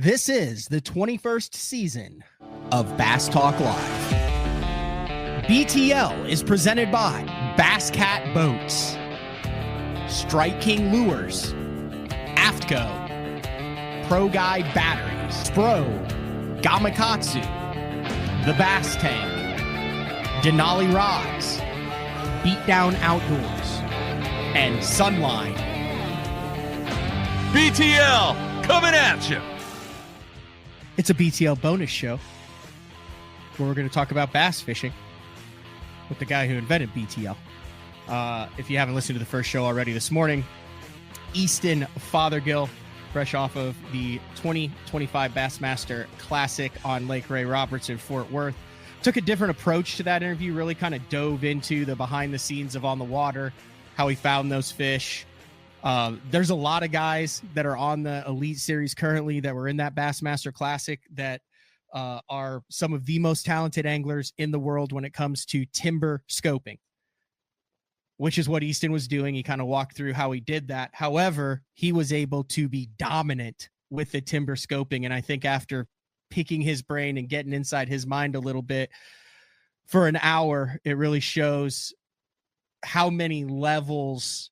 This is the 21st season of Bass Talk Live. BTL is presented by Bass Cat Boats, Strike King Lures, Aftco, Pro Guide Batteries, Spro, Gamakatsu, The Bass Tank, Denali Rods, Beatdown Outdoors, and Sunline. BTL coming at you. It's a BTL bonus show where we're going to talk about bass fishing with the guy who invented BTL. If you haven't listened to the first show already this morning, Easton Fothergill, fresh off of the 2025 Bassmaster Classic on Lake Ray Roberts in Fort Worth, took a different approach to that interview, really kind of dove into the behind the scenes of On the Water, how he found those fish. There's a lot of guys that are on the Elite Series currently that were in that Bassmaster Classic that are some of the most talented anglers in the world when it comes to timber scoping, which is what Easton was doing. He kind of walked through how he did that. However, he was able to be dominant with the timber scoping. And I think after picking his brain and getting inside his mind a little bit for an hour, it really shows how many levels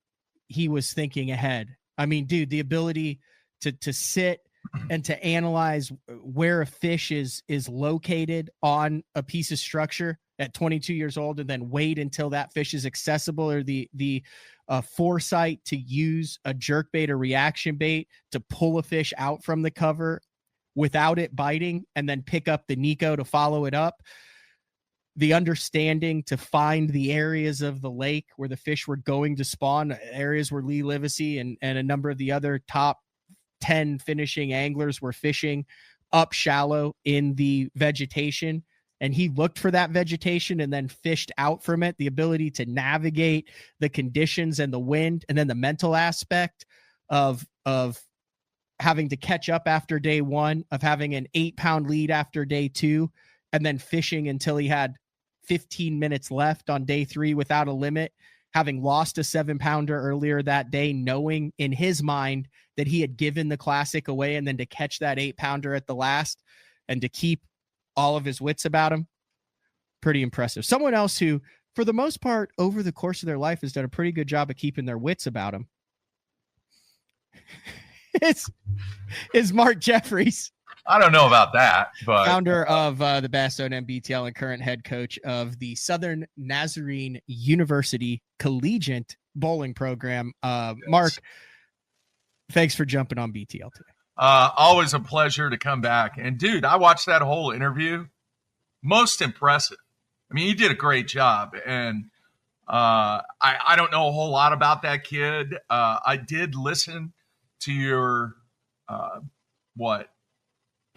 he was thinking ahead. I mean, dude, the ability to sit and to analyze where a fish is located on a piece of structure at 22 years old, and then wait until that fish is accessible, or the foresight to use a jerk bait or reaction bait to pull a fish out from the cover without it biting, and then pick up the Nico to follow it up. The understanding to find the areas of the lake where the fish were going to spawn, areas where Lee Livesey and a number of the other top 10 finishing anglers were fishing up shallow in the vegetation. And he looked for that vegetation and then fished out from it. The ability to navigate the conditions and the wind, and then the mental aspect of having to catch up after day one, of having an 8-pound lead after day two, and then fishing until he had 15 minutes left on day three without a limit, having lost a 7-pounder earlier that day, knowing in his mind that he had given the Classic away, and then to catch that 8-pounder at the last and to keep all of his wits about him. Pretty impressive. Someone else who, for the most part, over the course of their life has done a pretty good job of keeping their wits about him. It's Mark Jeffries. I don't know about that, but founder of the Bass Zone MBTL and current head coach of the Southern Nazarene University Collegiate Bowling Program. Yes. Mark, thanks for jumping on BTL today. Always a pleasure to come back. And dude, I watched that whole interview. Most impressive. I mean, you did a great job. And I don't know a whole lot about that kid. I did listen to your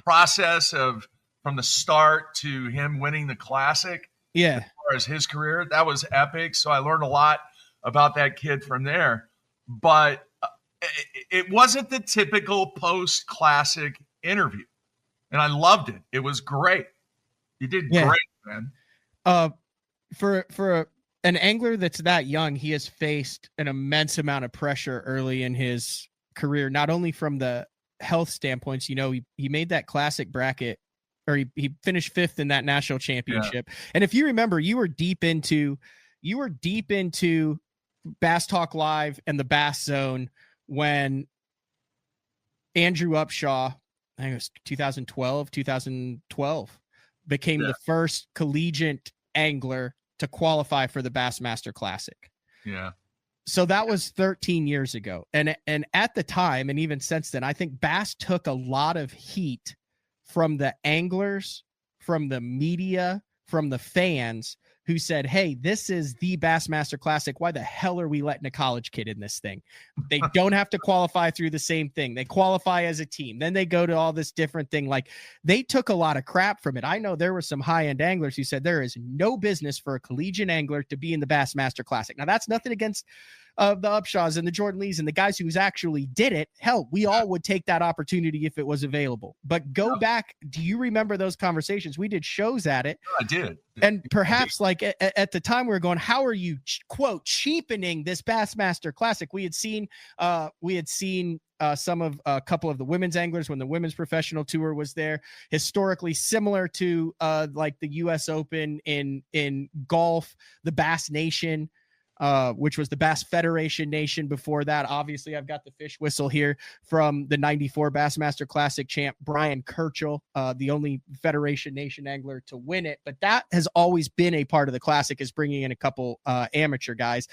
process of from the start to him winning the Classic. Yeah. As far as his career, that was epic. So I learned a lot about that kid from there. But it wasn't the typical post-Classic interview, and I loved it. It was great. You did great, man. For an angler that's that young, he has faced an immense amount of pressure early in his career, not only from the health standpoints. You know, he made that Classic bracket, or he finished 5th in that national championship. Yeah. And if you remember, you were deep into Bass Talk Live and the Bass Zone when Andrew Upshaw, I think it was 2012, became the first collegiate angler to qualify for the Bassmaster Classic. Yeah. So that was 13 years ago. And at the time, and even since then, I think Bass took a lot of heat from the anglers, from the media, from the fans who said, hey, this is the Bassmaster Classic. Why the hell are we letting a college kid in this thing? They don't have to qualify through the same thing. They qualify as a team. Then they go to all this different thing. Like, they took a lot of crap from it. I know there were some high-end anglers who said there is no business for a collegiate angler to be in the Bassmaster Classic. Now, that's nothing against the Upshaws and the Jordan Lees and the guys who actually did it. Hell, we all would take that opportunity if it was available. But go back. Do you remember those conversations? We did shows at it. I did. And perhaps like at the time we were going, how are you quote cheapening this Bassmaster Classic? We had seen some of a couple of the women's anglers when the women's professional tour was there. Historically similar to like the U.S. Open in golf, the Bass Nation, which was the Bass Federation Nation before that. Obviously, I've got the fish whistle here from the 94 Bassmaster Classic champ, Brian Kirchhoff, the only Federation Nation angler to win it. But that has always been a part of the Classic, is bringing in a couple amateur guys,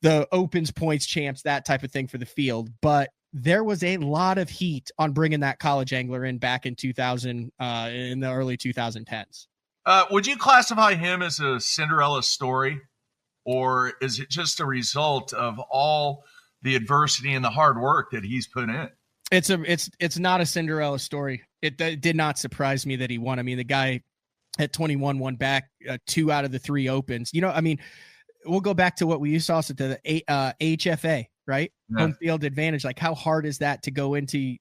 the Opens, points, champs, that type of thing for the field. But there was a lot of heat on bringing that college angler in back in 2000, in the early 2010s. Would you classify him as a Cinderella story? Or is it just a result of all the adversity and the hard work that he's put in? It's not a Cinderella story. It did not surprise me that he won. I mean, the guy at 21 won back 2 out of the 3 Opens. You know, I mean, we'll go back to what we used to also to the HFA, right? Yeah. Home field advantage. Like, how hard is that to go into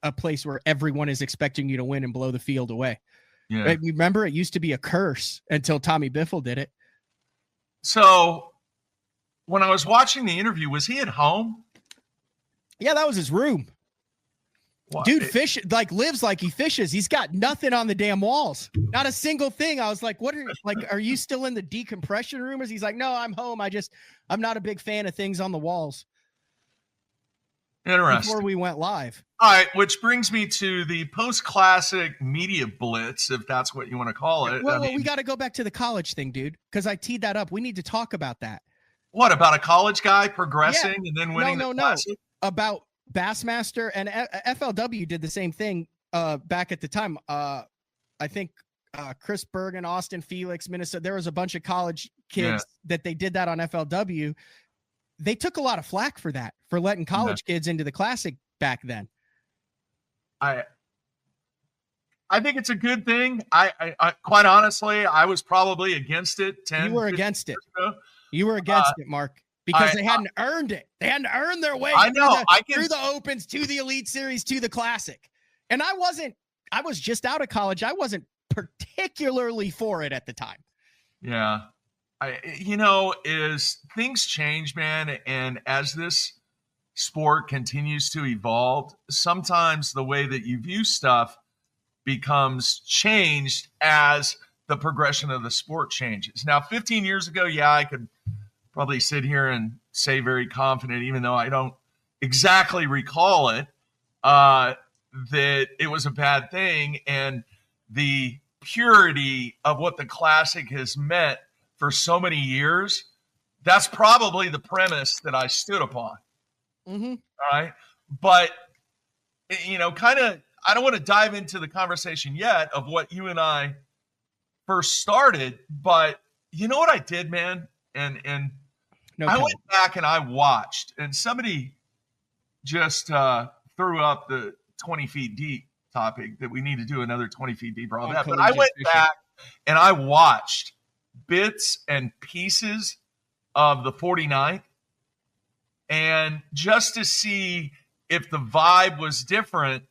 a place where everyone is expecting you to win and blow the field away? Yeah. Right? Remember, it used to be a curse until Tommy Biffle did it. So when I was watching the interview, was he at home? Yeah, that was his room. What? Dude, lives like he fishes. He's got nothing on the damn walls. Not a single thing. I was like, are you still in the decompression room? He's like, no, I'm home. I'm not a big fan of things on the walls. Interesting. Before we went live. All right, which brings me to the post-classic media blitz, if that's what you want to call it. Well, we got to go back to the college thing, dude, because I teed that up. We need to talk about that. What, about a college guy progressing and then winning the Classic? No. About Bassmaster, and FLW did the same thing back at the time. I think Chris Bergen, Austin Felix, Minnesota, there was a bunch of college kids that they did that on FLW. They took a lot of flack for that, for letting college kids into the Classic back then. I think it's a good thing. I quite honestly, I was probably against it. You were against it. You were against it, Mark, because they hadn't earned it. They hadn't earned their way through the Opens, to the Elite Series, to the Classic. And I was just out of college. I wasn't particularly for it at the time. Yeah. Is things change, man. And as this sport continues to evolve, sometimes the way that you view stuff becomes changed as the progression of the sport changes. Now, 15 years ago, I could probably sit here and say very confident, even though I don't exactly recall it, that it was a bad thing. And the purity of what the Classic has meant for so many years, that's probably the premise that I stood upon. Mm-hmm. All right. But, I don't want to dive into the conversation yet of what you and I first started, but you know what I did, man? And I went back and I watched, and somebody just threw up the 20 feet deep topic that we need to do another 20 feet deep. All that. But I went back and I watched bits and pieces of the 49th, and just to see if the vibe was different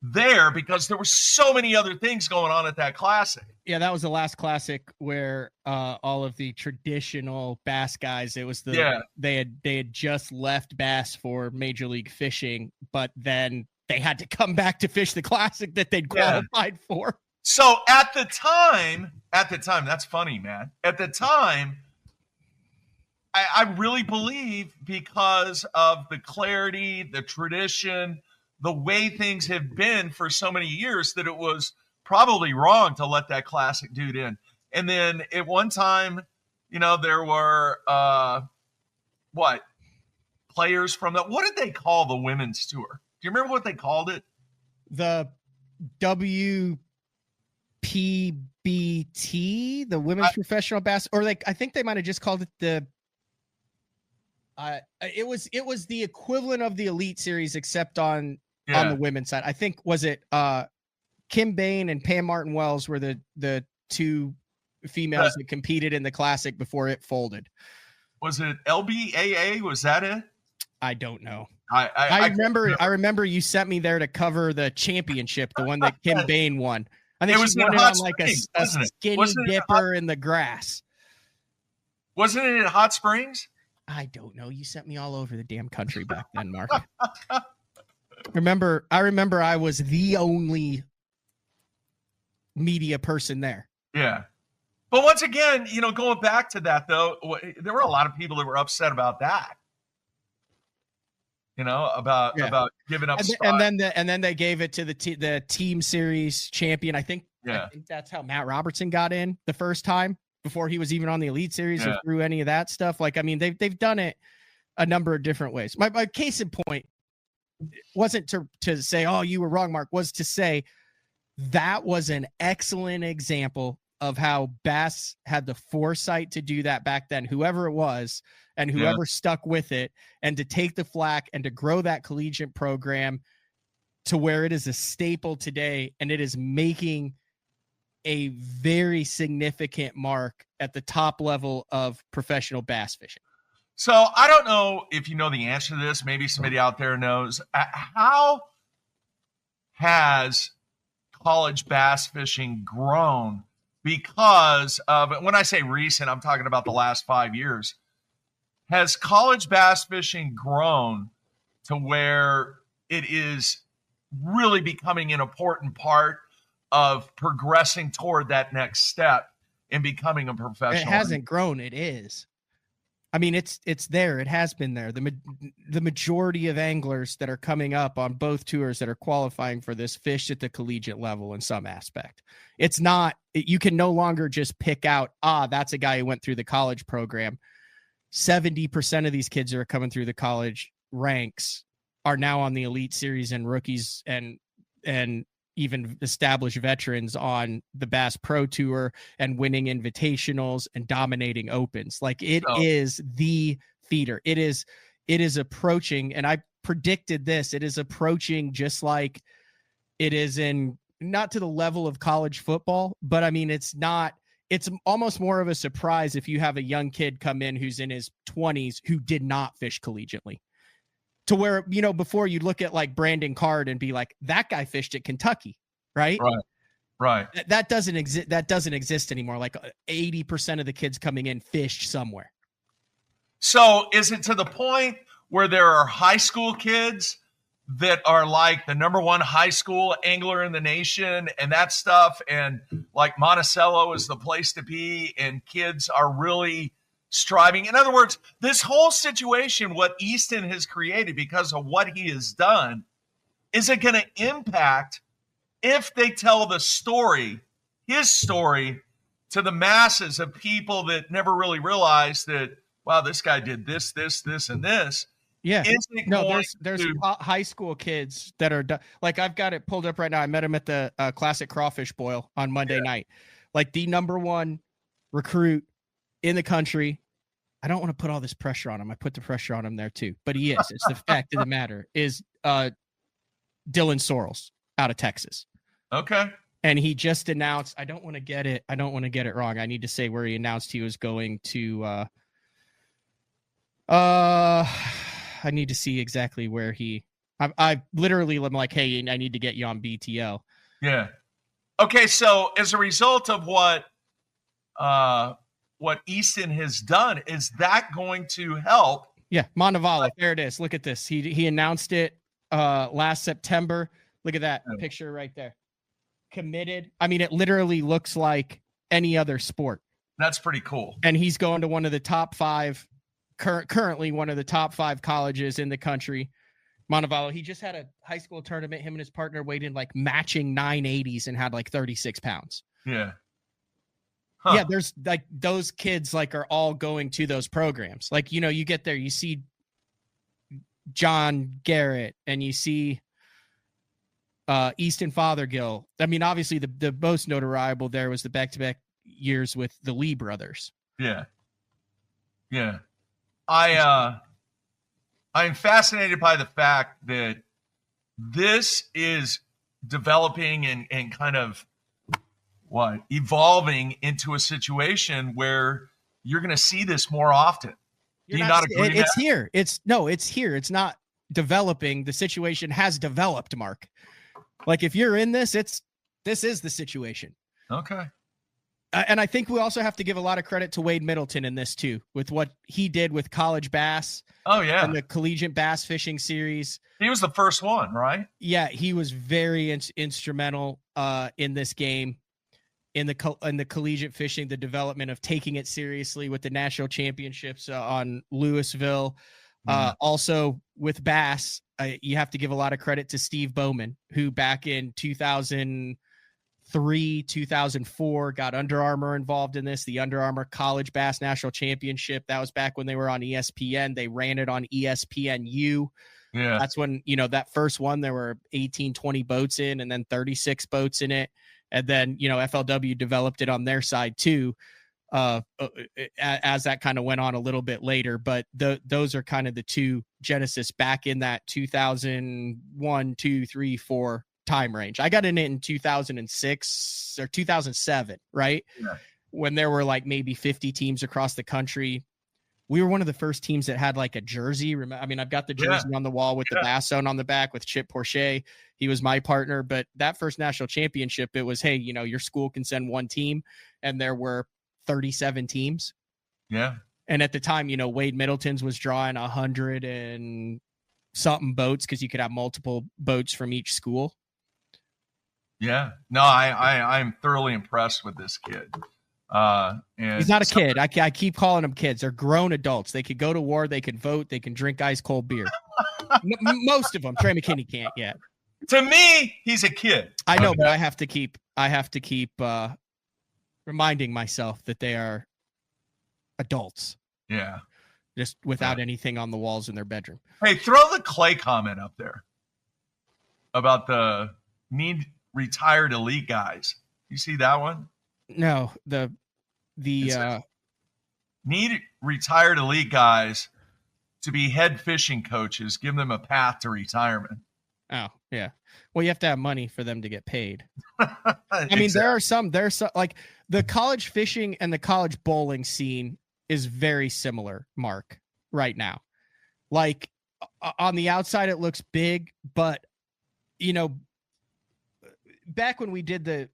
there, because there were so many other things going on at that Classic. Yeah, that was the last Classic where all of the traditional bass guys, it was they had just left bass for Major League Fishing, but then they had to come back to fish the Classic that they'd qualified for. So at the time, that's funny, man. At the time, I really believe, because of the clarity, the tradition, the way things have been for so many years, that it was probably wrong to let that Classic dude in. And then at one time, there were players from what did they call the women's tour? Do you remember what they called it? The WPBT, the Women's Professional Bass, or I think they might have just called it the. It was the equivalent of the Elite Series, except on the women's side. I think, was it Kim Bain and Pam Martin Wells were the two females that competed in the Classic before it folded. Was it LBAA? Was that it? I don't know. I remember you sent me there to cover the championship, the one that Kim Bain won. I think she won it on like a skinny dipper in the grass. Wasn't it at Hot Springs? I don't know. You sent me all over the damn country back then, Mark. I remember I was the only media person there. Yeah. But once again, going back to that, though, there were a lot of people that were upset about that. About giving up spots. And then they gave it to the team series champion. I think that's how Matt Robertson got in the first time before he was even on the Elite Series or through any of that stuff. Like, I mean, they've done it a number of different ways. My case in point wasn't to say, oh, you were wrong, Mark, was to say that was an excellent example of how Bass had the foresight to do that back then, whoever it was, and whoever stuck with it, and to take the flack and to grow that collegiate program to where it is a staple today, and it is making a very significant mark at the top level of professional bass fishing. So I don't know if you know the answer to this. Maybe somebody out there knows. How has college bass fishing grown because of, when I say recent, I'm talking about the last 5 years. Has college bass fishing grown to where it is really becoming an important part of progressing toward that next step and becoming a professional? It hasn't grown. It is. I mean, it's there. It has been there. The majority of anglers that are coming up on both tours that are qualifying for this fish at the collegiate level in some aspect. It's not, you can no longer just pick out, that's a guy who went through the college program. 70% of these kids that are coming through the college ranks are now on the Elite Series, and rookies and even established veterans on the Bass Pro Tour and winning invitationals and dominating opens. Like, it is the feeder. It is approaching, and I predicted this, it is approaching just like it is not to the level of college football, but I mean, it's almost more of a surprise if you have a young kid come in who's in his 20s who did not fish collegiately. To where, before you'd look at like Brandon Card and be like, that guy fished at Kentucky, right? Right. That doesn't exist. That doesn't exist anymore. Like 80% of the kids coming in fished somewhere. So is it to the point where there are high school kids that are like the number one high school angler in the nation and that stuff, and like Monticello is the place to be, and kids are really striving? In other words, this whole situation, what Easton has created because of what he has done, is it going to impact if they tell the story, his story, to the masses of people that never really realized that, wow, this guy did this, and this? Yeah. There's high school kids that are like, I've got it pulled up right now. I met him at the Classic Crawfish Boil on Monday night. Like, the number one recruit in the country. I don't want to put all this pressure on him. I put the pressure on him there too, but he is. It's the fact of the matter is Dylan Sorrells out of Texas. Okay. And he just announced, I don't want to get it wrong. I need to say where he announced he was going to, I need to see exactly where I literally am like, hey, I need to get you on BTL. Yeah. Okay. So as a result of what Easton has done, is that going to help? Yeah. Montevallo. There it is. Look at this. He announced it last September. Look at that picture right there. Committed. I mean, it literally looks like any other sport. That's pretty cool. And he's going to one of the top five, currently one of the top 5 colleges in the country. Montevallo. He just had a high school tournament. Him and his partner weighed in like matching 980s and had like 36 pounds. Yeah. Huh. Yeah, there's like those kids like are all going to those programs. Like, you get there, you see John Garrett and you see Easton Fothergill. I mean, obviously the most notoriable there was the back-to-back years with the Lee brothers. Yeah. Yeah. I'm fascinated by the fact that this is developing and kind of evolving into a situation where you're going to see this more often. Do you not agree? It's here. It's here. It's not developing. The situation has developed, Mark. Like, if you're in this, this is the situation. Okay. And I think we also have to give a lot of credit to Wade Middleton in this too, with what he did with college bass. Oh yeah, and the collegiate bass fishing series. He was the first one, right? Yeah, he was very instrumental in this game, in the collegiate fishing, the development of taking it seriously with the national championships on Louisville. Also with bass, you have to give a lot of credit to Steve Bowman, who back in 2003, 2004 got Under Armour involved in this, the Under Armour College Bass National Championship. That was back when they were on ESPN. They ran it on ESPNU. Yeah. That's when, that first one, there were 18, 20 boats in, and then 36 boats in it. And then, FLW developed it on their side too, as that kind of went on a little bit later. But those are kind of the two genesis back in that 2001, 2, 3, 4 time range. I got in it in 2006 or 2007, right? Yeah. When there were like maybe 50 teams across the country. We were one of the first teams that had like a jersey. I mean, I've got the jersey on the wall with the Bass Zone on the back with Chip Porcher. He was my partner. But that first national championship, it was, hey, your school can send one team, and there were 37 teams. Yeah. And at the time, Wade Middleton's was drawing 100 and something boats because you could have multiple boats from each school. Yeah. No, I'm thoroughly impressed with this kid. And he's not a kid. I keep calling them kids. They're grown adults. They could go to war. They could vote. They can drink ice cold beer. Most of them. Trey McKinney can't yet. To me, he's a kid. I know, but I have to keep reminding myself that they are adults. Yeah. Just without anything on the walls in their bedroom. Hey, throw the Clay comment up there about the need retired elite guys. You see that one? No, the need retired elite guys to be head fishing coaches, give them a path to retirement. Oh, yeah. Well, you have to have money for them to get paid. I mean, there's some like the college fishing and the college bowling scene is very similar, Mark, right now. Like on the outside, it looks big, but back when we did the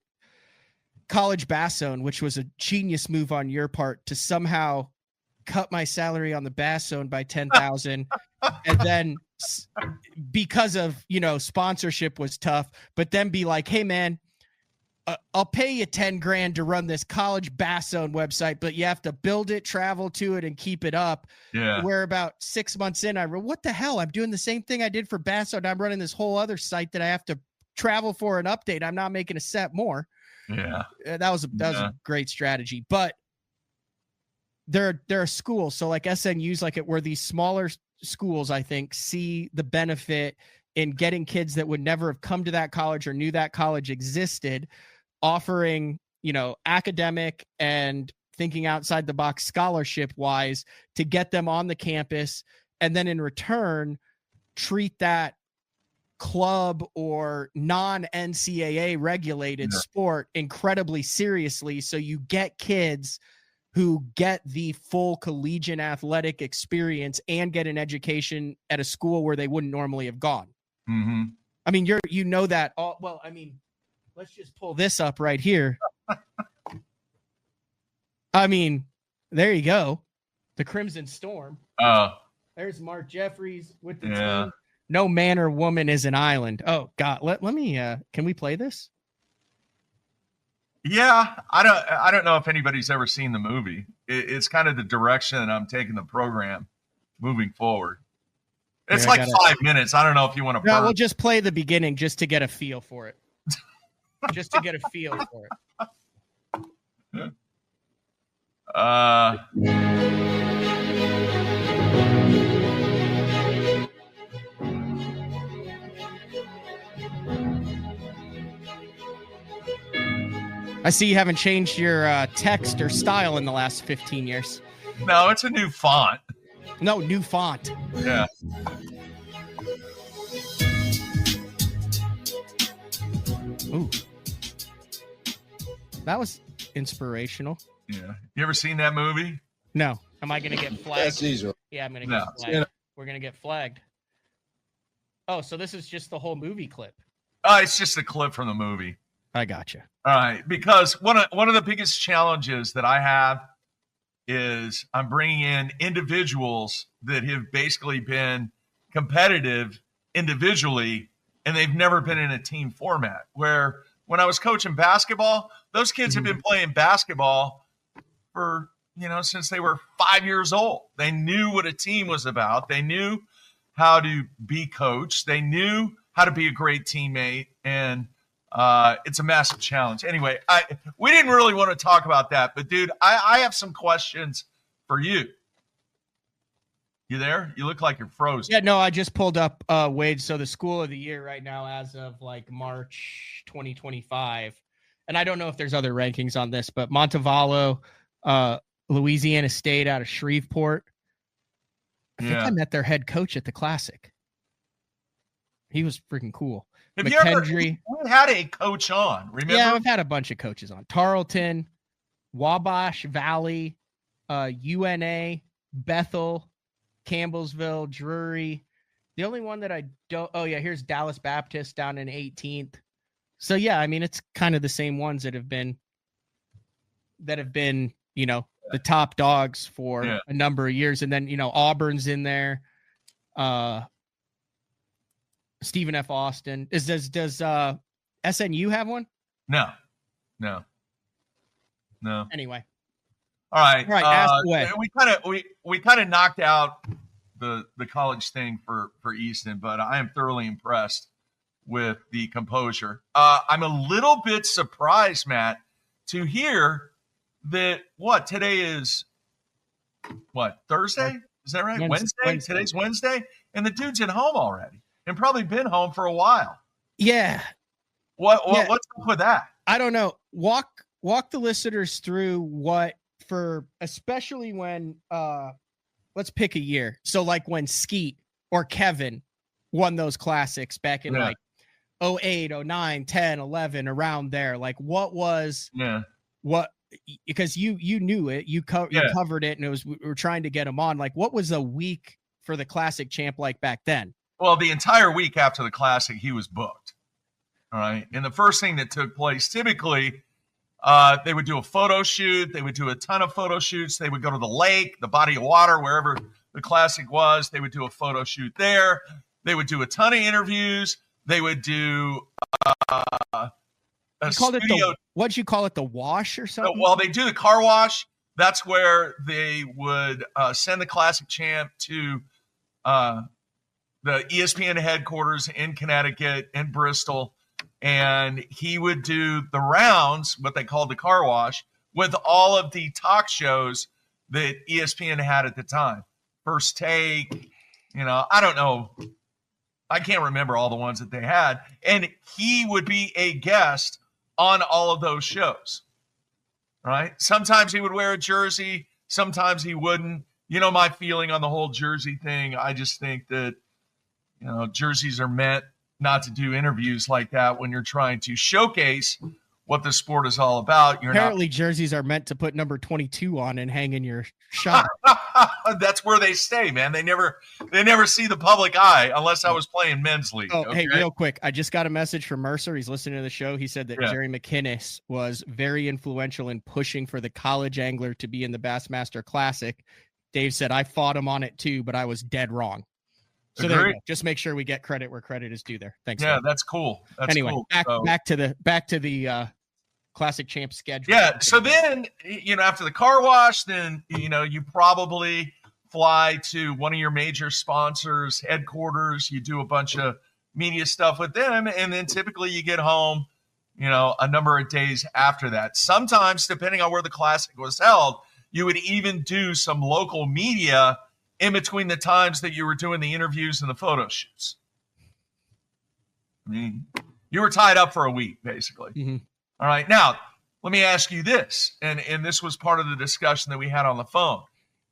College Bass Zone, which was a genius move on your part to somehow cut my salary on the Bass Zone by 10,000, and then because of sponsorship was tough, but then be like, hey man, I'll pay you 10 grand to run this College Bass Zone website, but you have to build it, travel to it, and keep it up. Yeah. Where about 6 months in, I wrote, what the hell? I'm doing the same thing I did for Bass Zone. I'm running this whole other site that I have to travel for an update. I'm not making a cent more. Yeah, that was a great strategy. But there are schools, so like SNU's, like it where these smaller schools, I think, see the benefit in getting kids that would never have come to that college or knew that college existed, offering academic and thinking outside the box scholarship wise to get them on the campus, and then in return treat that club or non-NCAA regulated sport incredibly seriously, so you get kids who get the full collegiate athletic experience and get an education at a school where they wouldn't normally have gone. Mm-hmm. I mean, that all well. I mean, let's just pull this up right here. I mean, there you go, the Crimson Storm. There's Mark Jeffries with the team. No man or woman is an island. Oh God, let me. Can we play this? Yeah, I don't know if anybody's ever seen the movie. It's kind of the direction that I'm taking the program moving forward. It's like 5 minutes. I don't know if you want to. No, we'll just play the beginning just to get a feel for it. Just to get a feel for it. I see you haven't changed your text or style in the last 15 years. No, it's a new font. No, new font. Yeah. Ooh. That was inspirational. Yeah. You ever seen that movie? No. Am I going to get flagged? That's easy. Yeah, I'm going to get flagged. We're going to get flagged. Oh, so this is just the whole movie clip. Oh, it's just a clip from the movie. I gotcha. All right, because one of the biggest challenges that I have is I'm bringing in individuals that have basically been competitive individually, and they've never been in a team format. Where when I was coaching basketball, those kids have been playing basketball for, since they were 5 years old. They knew what a team was about. They knew how to be coached. They knew how to be a great teammate, and it's a massive challenge. Anyway, we didn't really want to talk about that, but dude, I have some questions for you. You there? You look like you're frozen. Yeah, no, I just pulled up Wade. So the school of the year right now, as of like March 2025, and I don't know if there's other rankings on this, but Montevallo, Louisiana State out of Shreveport. I think I met their head coach at the Classic. He was freaking cool. Have you ever had a coach on? Remember? Yeah, I've had a bunch of coaches on. Tarleton, Wabash Valley, UNA, Bethel, Campbellsville, Drury. The only one that I don't. Oh yeah, here's Dallas Baptist down in 18th. So yeah, I mean it's kind of the same ones that have been, the top dogs for a number of years, and then Auburn's in there. Stephen F. Austin. Does SNU have one? No. Anyway. All right. Ask away. We kind of knocked out the college thing for Easton, but I am thoroughly impressed with the composure. I'm a little bit surprised, Matt, to hear that today is Thursday? Is that right? Wednesday? Today's Wednesday, and the dude's at home already. And probably been home for a while. Yeah. What's up with that? I don't know. Walk the listeners through especially when let's pick a year. So like when Skeet or Kevin won those classics back in like 08, 09, 10, 11, around there. Like because you knew it, you covered it, and we were trying to get him on. Like what was a week for the Classic champ like back then? Well, the entire week after the Classic, he was booked. All right. And the first thing that took place, typically, they would do a photo shoot. They would do a ton of photo shoots. They would go to the lake, the body of water, wherever the Classic was. They would do a photo shoot there. They would do a ton of interviews. They would do what'd you call it? The wash or something? Well, they do the car wash. That's where they would send the Classic champ to the ESPN headquarters in Connecticut, in Bristol, and he would do the rounds, what they called the car wash, with all of the talk shows that ESPN had at the time. First Take, I don't know. I can't remember all the ones that they had. And he would be a guest on all of those shows, right? Sometimes he would wear a jersey. Sometimes he wouldn't. My feeling on the whole jersey thing, I just think that, jerseys are meant not to do interviews like that when you're trying to showcase what the sport is all about. Apparently jerseys are meant to put number 22 on and hang in your shop. That's where they stay, man. They never see the public eye unless I was playing men's league. Oh, okay? Hey, real quick. I just got a message from Mercer. He's listening to the show. He said that Jerry McInnes was very influential in pushing for the college angler to be in the Bassmaster Classic. Dave said, I fought him on it too, but I was dead wrong. So there you go. Just make sure we get credit where credit is due there. Thanks. Yeah, man. That's cool. Anyway, cool. Back to the Classic champ schedule. Yeah. So then, after the car wash, then, you probably fly to one of your major sponsors' headquarters. You do a bunch of media stuff with them. And then typically you get home, a number of days after that. Sometimes, depending on where the Classic was held, you would even do some local media in between the times that you were doing the interviews and the photo shoots. I mean, you were tied up for a week, basically. Mm-hmm. All right. Now, let me ask you this, and this was part of the discussion that we had on the phone.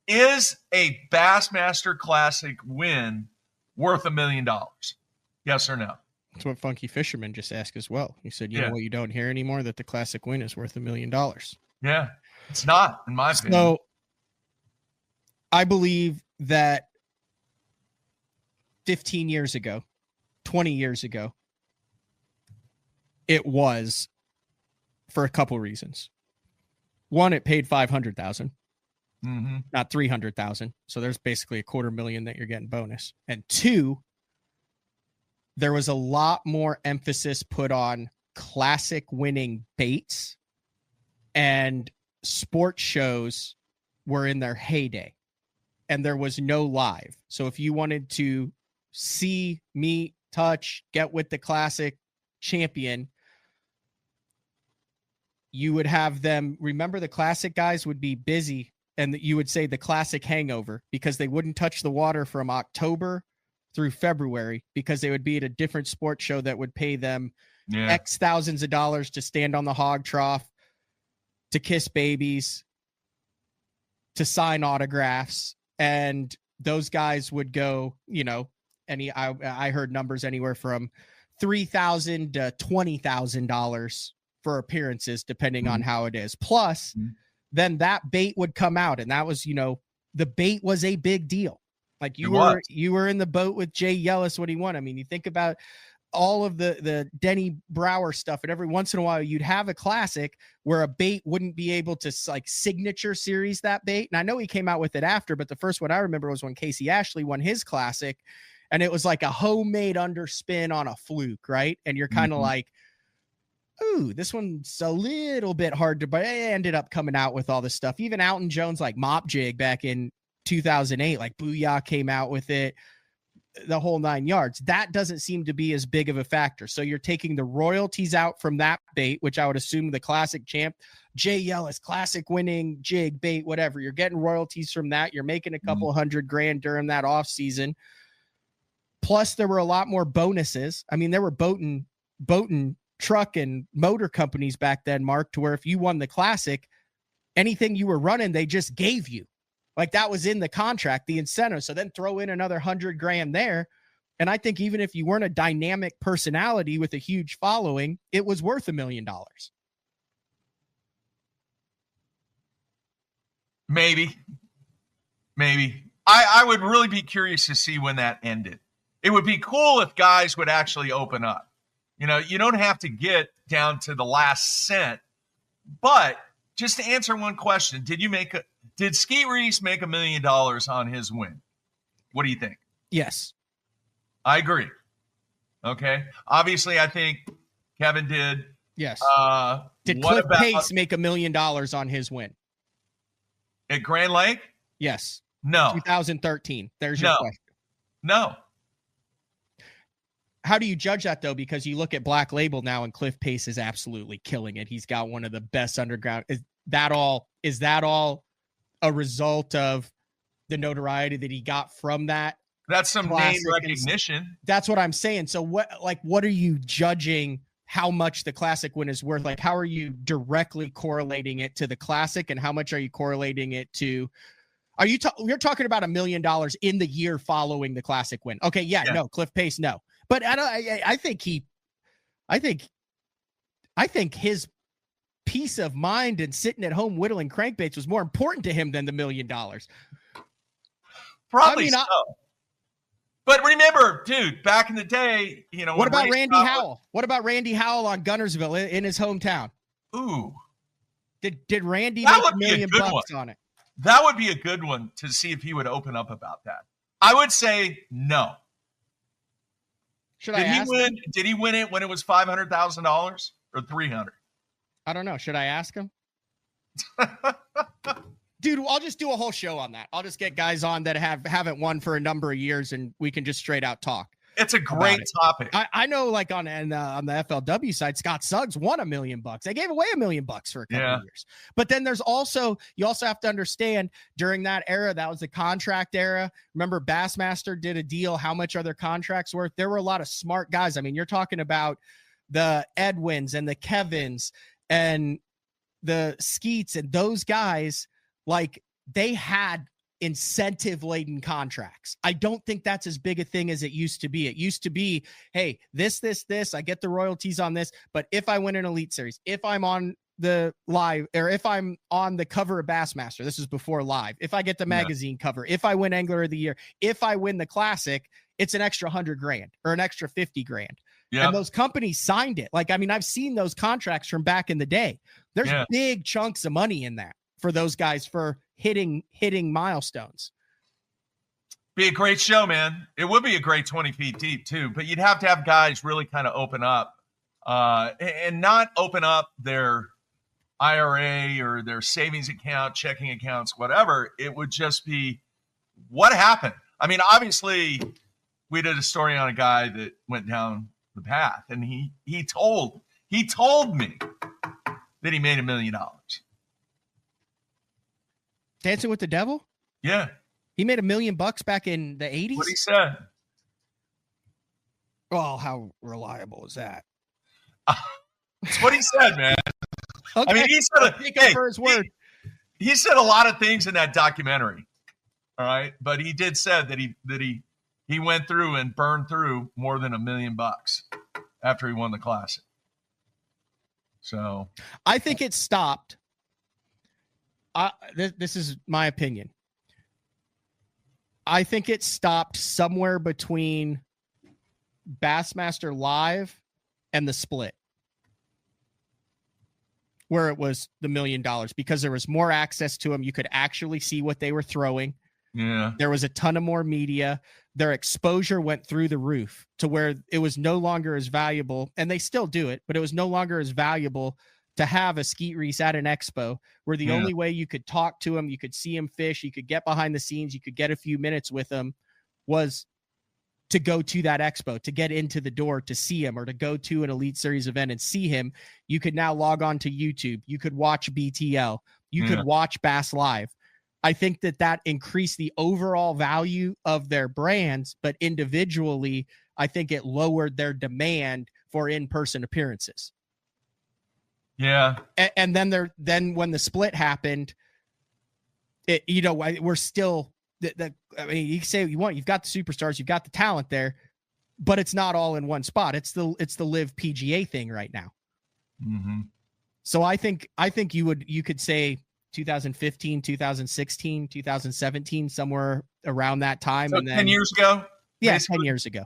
Is a Bassmaster Classic win worth $1 million? Yes or no? That's what Funky Fisherman just asked as well. He said, you know what you don't hear anymore? That the Classic win is worth $1 million. Yeah, it's not, in my opinion. So I believe that 15 years ago, 20 years ago, it was for a couple reasons. One, it paid $500,000, not $300,000. So there's basically $250,000 that you're getting bonus. And two, there was a lot more emphasis put on classic winning baits, and sports shows were in their heyday, and there was no live. So if you wanted to see, meet, touch, get with the classic champion, you would have them. Remember, the classic guys would be busy, and you would say the classic hangover, because they wouldn't touch the water from October through February, because they would be at a different sports show that would pay them X thousands of dollars to stand on the hog trough, to kiss babies, to sign autographs. And those guys would go, I heard numbers anywhere from $3,000 to $20,000 for appearances, depending on how it is. Plus, then that bait would come out, and that was, the bait was a big deal. Like you were in the boat with Jay Yellis when he won. I mean, you think about all of the Denny Brower stuff, and every once in a while you'd have a classic where a bait wouldn't be able to like signature series that bait. And I know he came out with it after, but the first one I remember was when Casey Ashley won his classic, and it was like a homemade underspin on a fluke, right? And you're kind of like, ooh, this one's a little bit hard to, but it ended up coming out with all this stuff. Even Alton Jones, like Mop Jig back in 2008, like Booyah came out with it, the whole 9 yards. That doesn't seem to be as big of a factor. So you're taking the royalties out from that bait, which I would assume the classic champ, Jay Yellis, classic winning jig bait, whatever. You're getting royalties from that. You're making a couple $100,000 during that off season. Plus there were a lot more bonuses. I mean, there were boating truck and motor companies back then, Mark, to where if you won the classic, anything you were running, they just gave you. Like that was in the contract, the incentive. So then throw in another $100,000 there. And I think even if you weren't a dynamic personality with a huge following, it was worth $1 million. Maybe. I would really be curious to see when that ended. It would be cool if guys would actually open up. You don't have to get down to the last cent, but just to answer one question, did Skeet Reese make $1 million on his win? What do you think? Yes. I agree. Okay. Obviously, I think Kevin did. Yes. Did Cliff Pace make $1 million on his win? At Grand Lake? Yes. No. 2013. There's your question. No. How do you judge that, though? Because you look at Black Label now, and Cliff Pace is absolutely killing it. He's got one of the best underground. Is that all a result of the notoriety that he got from that? That's some name recognition. That's what I'm saying. So what are you judging how much the classic win is worth? Like, how are you directly correlating it to the classic, and how much are you correlating it to? You're talking about $1 million in the year following the classic win? Okay. Yeah. No, Cliff Pace. No. But I think his peace of mind and sitting at home whittling crankbaits was more important to him than the $1 million. Probably so. But remember, dude, back in the day, what about Randy Howell? What about Randy Howell on Gunnersville in his hometown? Ooh. Did Randy make $1 million on it? That would be a good one to see if he would open up about that. I would say no. Did he win it when it was $500,000 or $300,000? I don't know. Should I ask him? Dude, I'll just do a whole show on that. I'll just get guys on that haven't won for a number of years, and we can just straight out talk. It's a great topic. I know, like on the FLW side, Scott Suggs won $1 million. They gave away $1 million for a couple of years. But then you also have to understand, during that era, that was the contract era. Remember, Bassmaster did a deal. How much are their contracts worth? There were a lot of smart guys. I mean, you're talking about the Edwins and the Kevins and the Skeets, and those guys, like, they had incentive-laden contracts. I don't think that's as big a thing as it used to be. It used to be, hey, this, I get the royalties on this, but if I win an Elite Series, if I'm on the live, or if I'm on the cover of Bassmaster, this is before live, if I get the magazine cover, if I win Angler of the Year, if I win the Classic, it's an extra $100,000 or an extra $50,000. Yeah. And those companies signed it. Like, I mean, I've seen those contracts from back in the day. There's big chunks of money in that for those guys for hitting milestones. Be a great show, man. It would be a great 20 feet deep too, but you'd have to have guys really kind of open up and not open up their IRA or their savings account, checking accounts, whatever. It would just be what happened. I mean, obviously we did a story on a guy that went down the path, and he told me that he made $1 million. Dancing with the Devil? Yeah. He made $1 million back in the 80s? What he said. Well, how reliable is that? That's what he said, man. Okay. I mean, he said for his word. He said a lot of things in that documentary. All right. But he did said that he went through and burned through more than $1 million after he won the Classic. So I think it stopped. This is my opinion. I think it stopped somewhere between Bassmaster Live and the Split, where it was the $1 million, because there was more access to them. You could actually see what they were throwing. Yeah. There was a ton of more media. Their exposure went through the roof to where it was no longer as valuable, and they still do it, but it was no longer as valuable to have a skeet reese at an expo, where the only way you could talk to him, you could see him fish, you could get behind the scenes, you could get a few minutes with him, was to go to that expo, to get into the door to see him, or to go to an Elite Series event and see him. You could now log on to YouTube. You could watch BTL. You could watch Bass Live. I think that increased the overall value of their brands, but individually, I think it lowered their demand for in-person appearances. Yeah. And then when the split happened, we're still I mean, you can say what you want. You've got the superstars, you've got the talent there, but it's not all in one spot. It's the Live PGA thing right now. Mm-hmm. So I think you could say 2015, 2016, 2017, somewhere around that time. So and then 10 years ago? Yeah, basically? 10 years ago.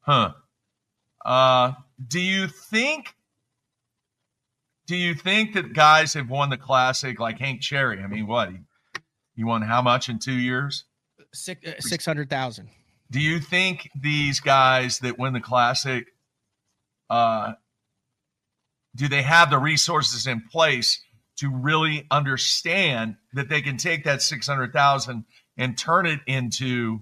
Huh. Do you think that guys have won the Classic like Hank Cherry? I mean, what? He won how much in 2 years? 600,000. Do you think these guys that win the Classic, do they have the resources in place to really understand that they can take that 600,000 and turn it into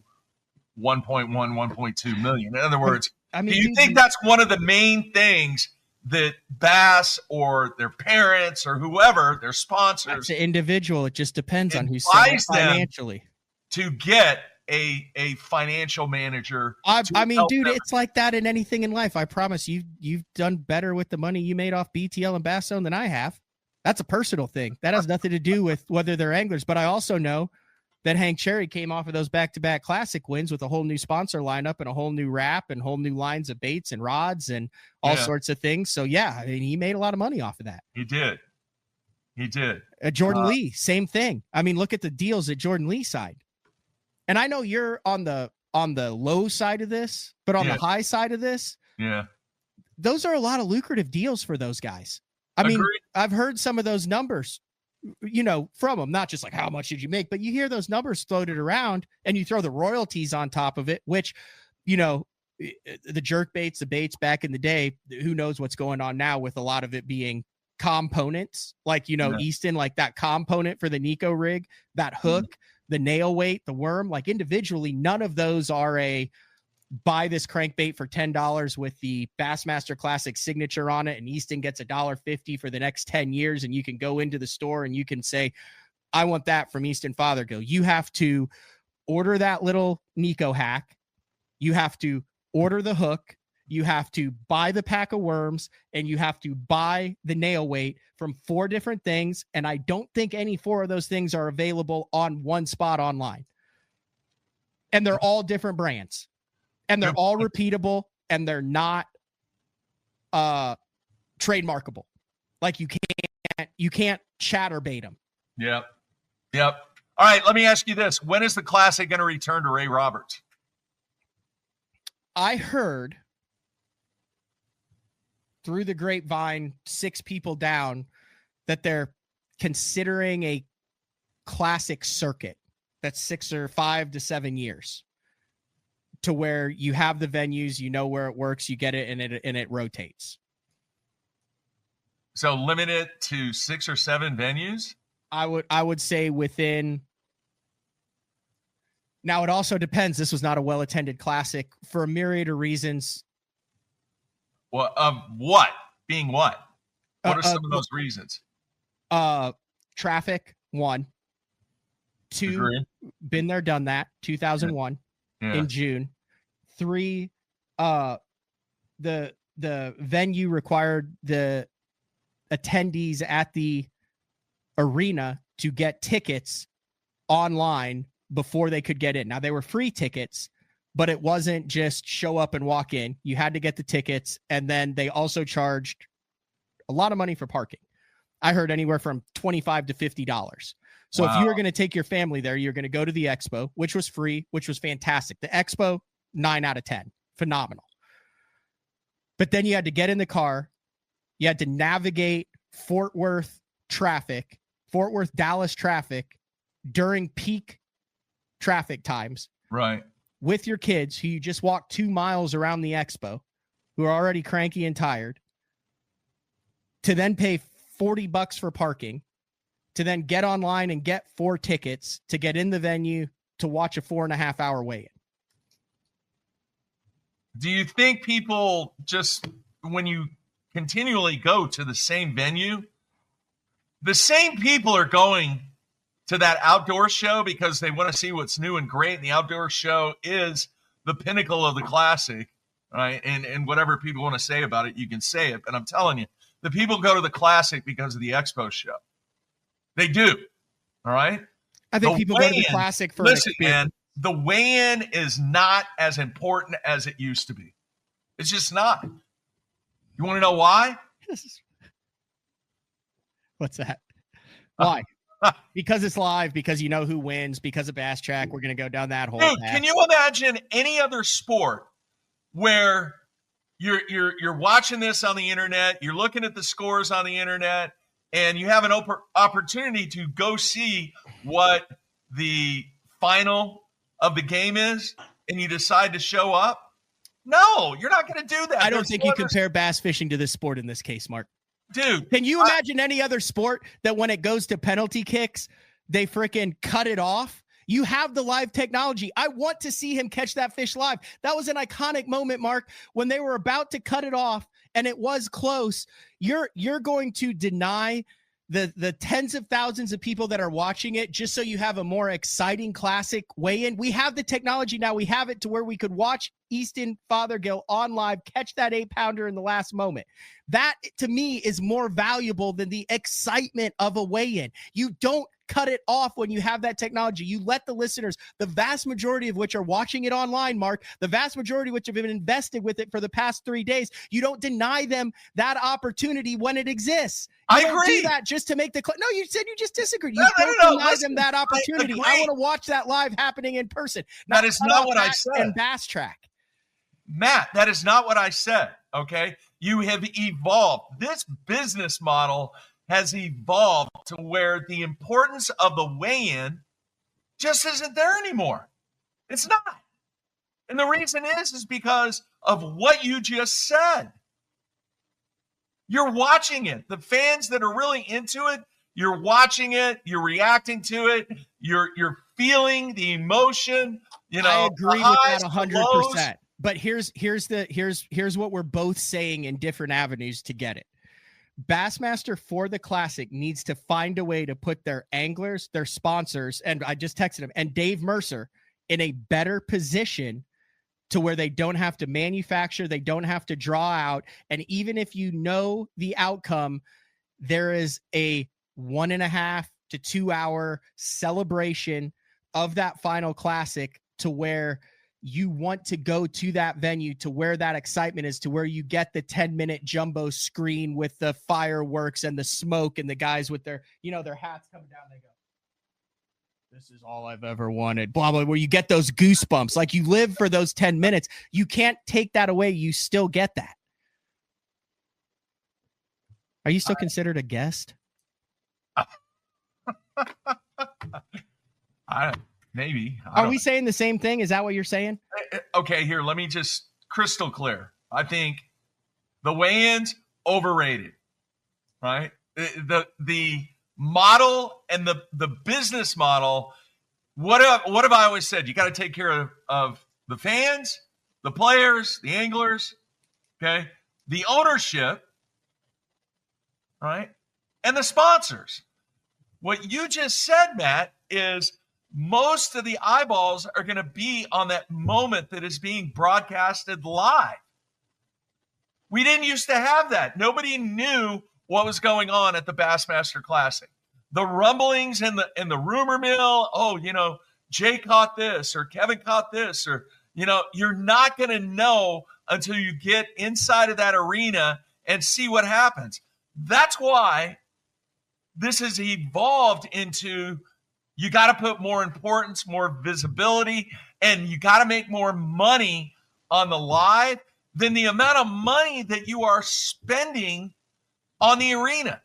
1.1, 1.2 million? In other words, do you think that's one of the main things that Bass or their parents or whoever, their sponsors, it's an individual? It just depends on who's financially to get a financial manager. I mean, dude, it's like that in anything in life. I promise you've done better with the money you made off BTL and Bass Zone than I have. That's a personal thing. That has nothing to do with whether they're anglers. But I also know that Hank Cherry came off of those back-to-back Classic wins with a whole new sponsor lineup and a whole new wrap and whole new lines of baits and rods and all sorts of things. So, yeah, I mean, he made a lot of money off of that. He did. Jordan Lee, same thing. I mean, look at the deals that Jordan Lee signed. And I know you're on the low side of this, but on the high side of this, those are a lot of lucrative deals for those guys. I mean, I've heard some of those numbers, from them, not just like how much did you make, but you hear those numbers floated around and you throw the royalties on top of it, which, the jerk baits, the baits back in the day, who knows what's going on now with a lot of it being components, like, Easton, like that component for the Nico rig, that hook, the nail weight, the worm, like individually, none of those are a buy this crankbait for $10 with the Bassmaster Classic signature on it, and Easton gets $1.50 for the next 10 years. And you can go into the store and you can say, I want that from Easton Fothergill. You have to order that little Nico hack. You have to order the hook. You have to buy the pack of worms, and you have to buy the nail weight from 4 different things. And I don't think any 4 of those things are available on one spot online. And they're all different brands. And they're all repeatable, and they're not trademarkable. Like you can't chatterbait them. Yep. All right, let me ask you this. When is the Classic going to return to Ray Roberts? I heard through the grapevine, 6 people down, that they're considering a classic circuit that's 6 or 5 to 7 years, to where you have the venues, you know where it works, you get it, and it rotates. So limit it to 6 or 7 venues? I would say within. Now, it also depends. This was not a well-attended classic for a myriad of reasons. Well, what? Being what? What are some of those reasons? Traffic, 1. 2, Agreed. been there, done that, 2001 in June. 3, the venue required the attendees at the arena to get tickets online before they could get in. Now, they were free tickets, but it wasn't just show up and walk in. You had to get the tickets, and then they also charged a lot of money for parking. I heard anywhere from $25 to $50. So if you were going to take your family there, you're going to go to the expo, which was free, which was fantastic. The expo, 9 out of 10, phenomenal. But then you had to get in the car. You had to navigate Fort Worth traffic, Fort Worth, Dallas traffic during peak traffic times. Right. With your kids who you just walked 2 miles around the expo, who are already cranky and tired, to then pay $40 for parking, to then get online and get 4 tickets to get in the venue to watch a 4.5 hour weigh-in. Do you think people just, when you continually go to the same venue, the same people are going to that outdoor show because they want to see what's new and great, and the outdoor show is the pinnacle of the classic, right? And whatever people want to say about it, you can say it. But I'm telling you, the people go to the classic because of the expo show. They do. All right. I think people go to the classic for listen, man, the weigh-in is not as important as it used to be. It's just not. You want to know why? What's that? Why? Because it's live, because you know who wins, because of Bass Track. We're going to go down that whole path. Can you imagine any other sport where you're watching this on the internet, you're looking at the scores on the internet, and you have an opportunity to go see what the final of the game is, and you decide to show up? No, you're not going to do that. I don't think you compare bass fishing to this sport in this case, Mark. Dude, can you imagine any other sport that when it goes to penalty kicks, they freaking cut it off? You have the live technology. I want to see him catch that fish live. That was an iconic moment, Mark, when they were about to cut it off and it was close. You're going to deny the tens of thousands of people that are watching it just so you have a more exciting classic weigh-in. We have the technology now. We have it to where we could watch Easton Fothergill on live, catch that 8-pounder in the last moment. That, to me, is more valuable than the excitement of a weigh-in. You don't cut it off when you have that technology. You let the listeners, the vast majority of which are watching it online, Mark, the vast majority of which have been invested with it for the past 3 days, you don't deny them that opportunity when it exists. You don't agree. do that just to make the no, you said you just disagreed. You No, don't deny listen, them that opportunity. I want to watch that live happening in person. That is not what I said. And Bass Track. Matt, that is not what I said, okay? You have evolved. This business model has evolved to where the importance of the weigh-in just isn't there anymore. It's not. And the reason is because of what you just said. You're watching it. The fans that are really into it, you're watching it, you're reacting to it, you're feeling the emotion, I agree with that 100%. But here's what we're both saying in different avenues to get it. Bassmaster for the Classic needs to find a way to put their anglers, their sponsors, and I just texted him, and Dave Mercer in a better position to where they don't have to manufacture, they don't have to draw out. And even if you know the outcome, there is a 1.5 to 2 hour celebration of that final classic to where you want to go to that venue, to where that excitement is, to where you get the 10-minute jumbo screen with the fireworks and the smoke and the guys with their, their hats coming down. They go, "This is all I've ever wanted," blah, blah, where you get those goosebumps. Like, you live for those 10 minutes. You can't take that away. You still get that. Are you still considered a guest? Maybe. Are we saying the same thing? Is that what you're saying? Okay, here, let me just crystal clear. I think the weigh-ins overrated, right? The model and the business model. What have I always said? You got to take care of the fans, the players, the anglers, okay, the ownership, right, and the sponsors. What you just said, Matt, is most of the eyeballs are going to be on that moment that is being broadcasted live. We didn't used to have that. Nobody knew what was going on at the Bassmaster Classic. The rumblings and the rumor mill, Jay caught this or Kevin caught this, or, you're not going to know until you get inside of that arena and see what happens. That's why this has evolved into, you got to put more importance, more visibility, and you got to make more money on the live than the amount of money that you are spending on the arena.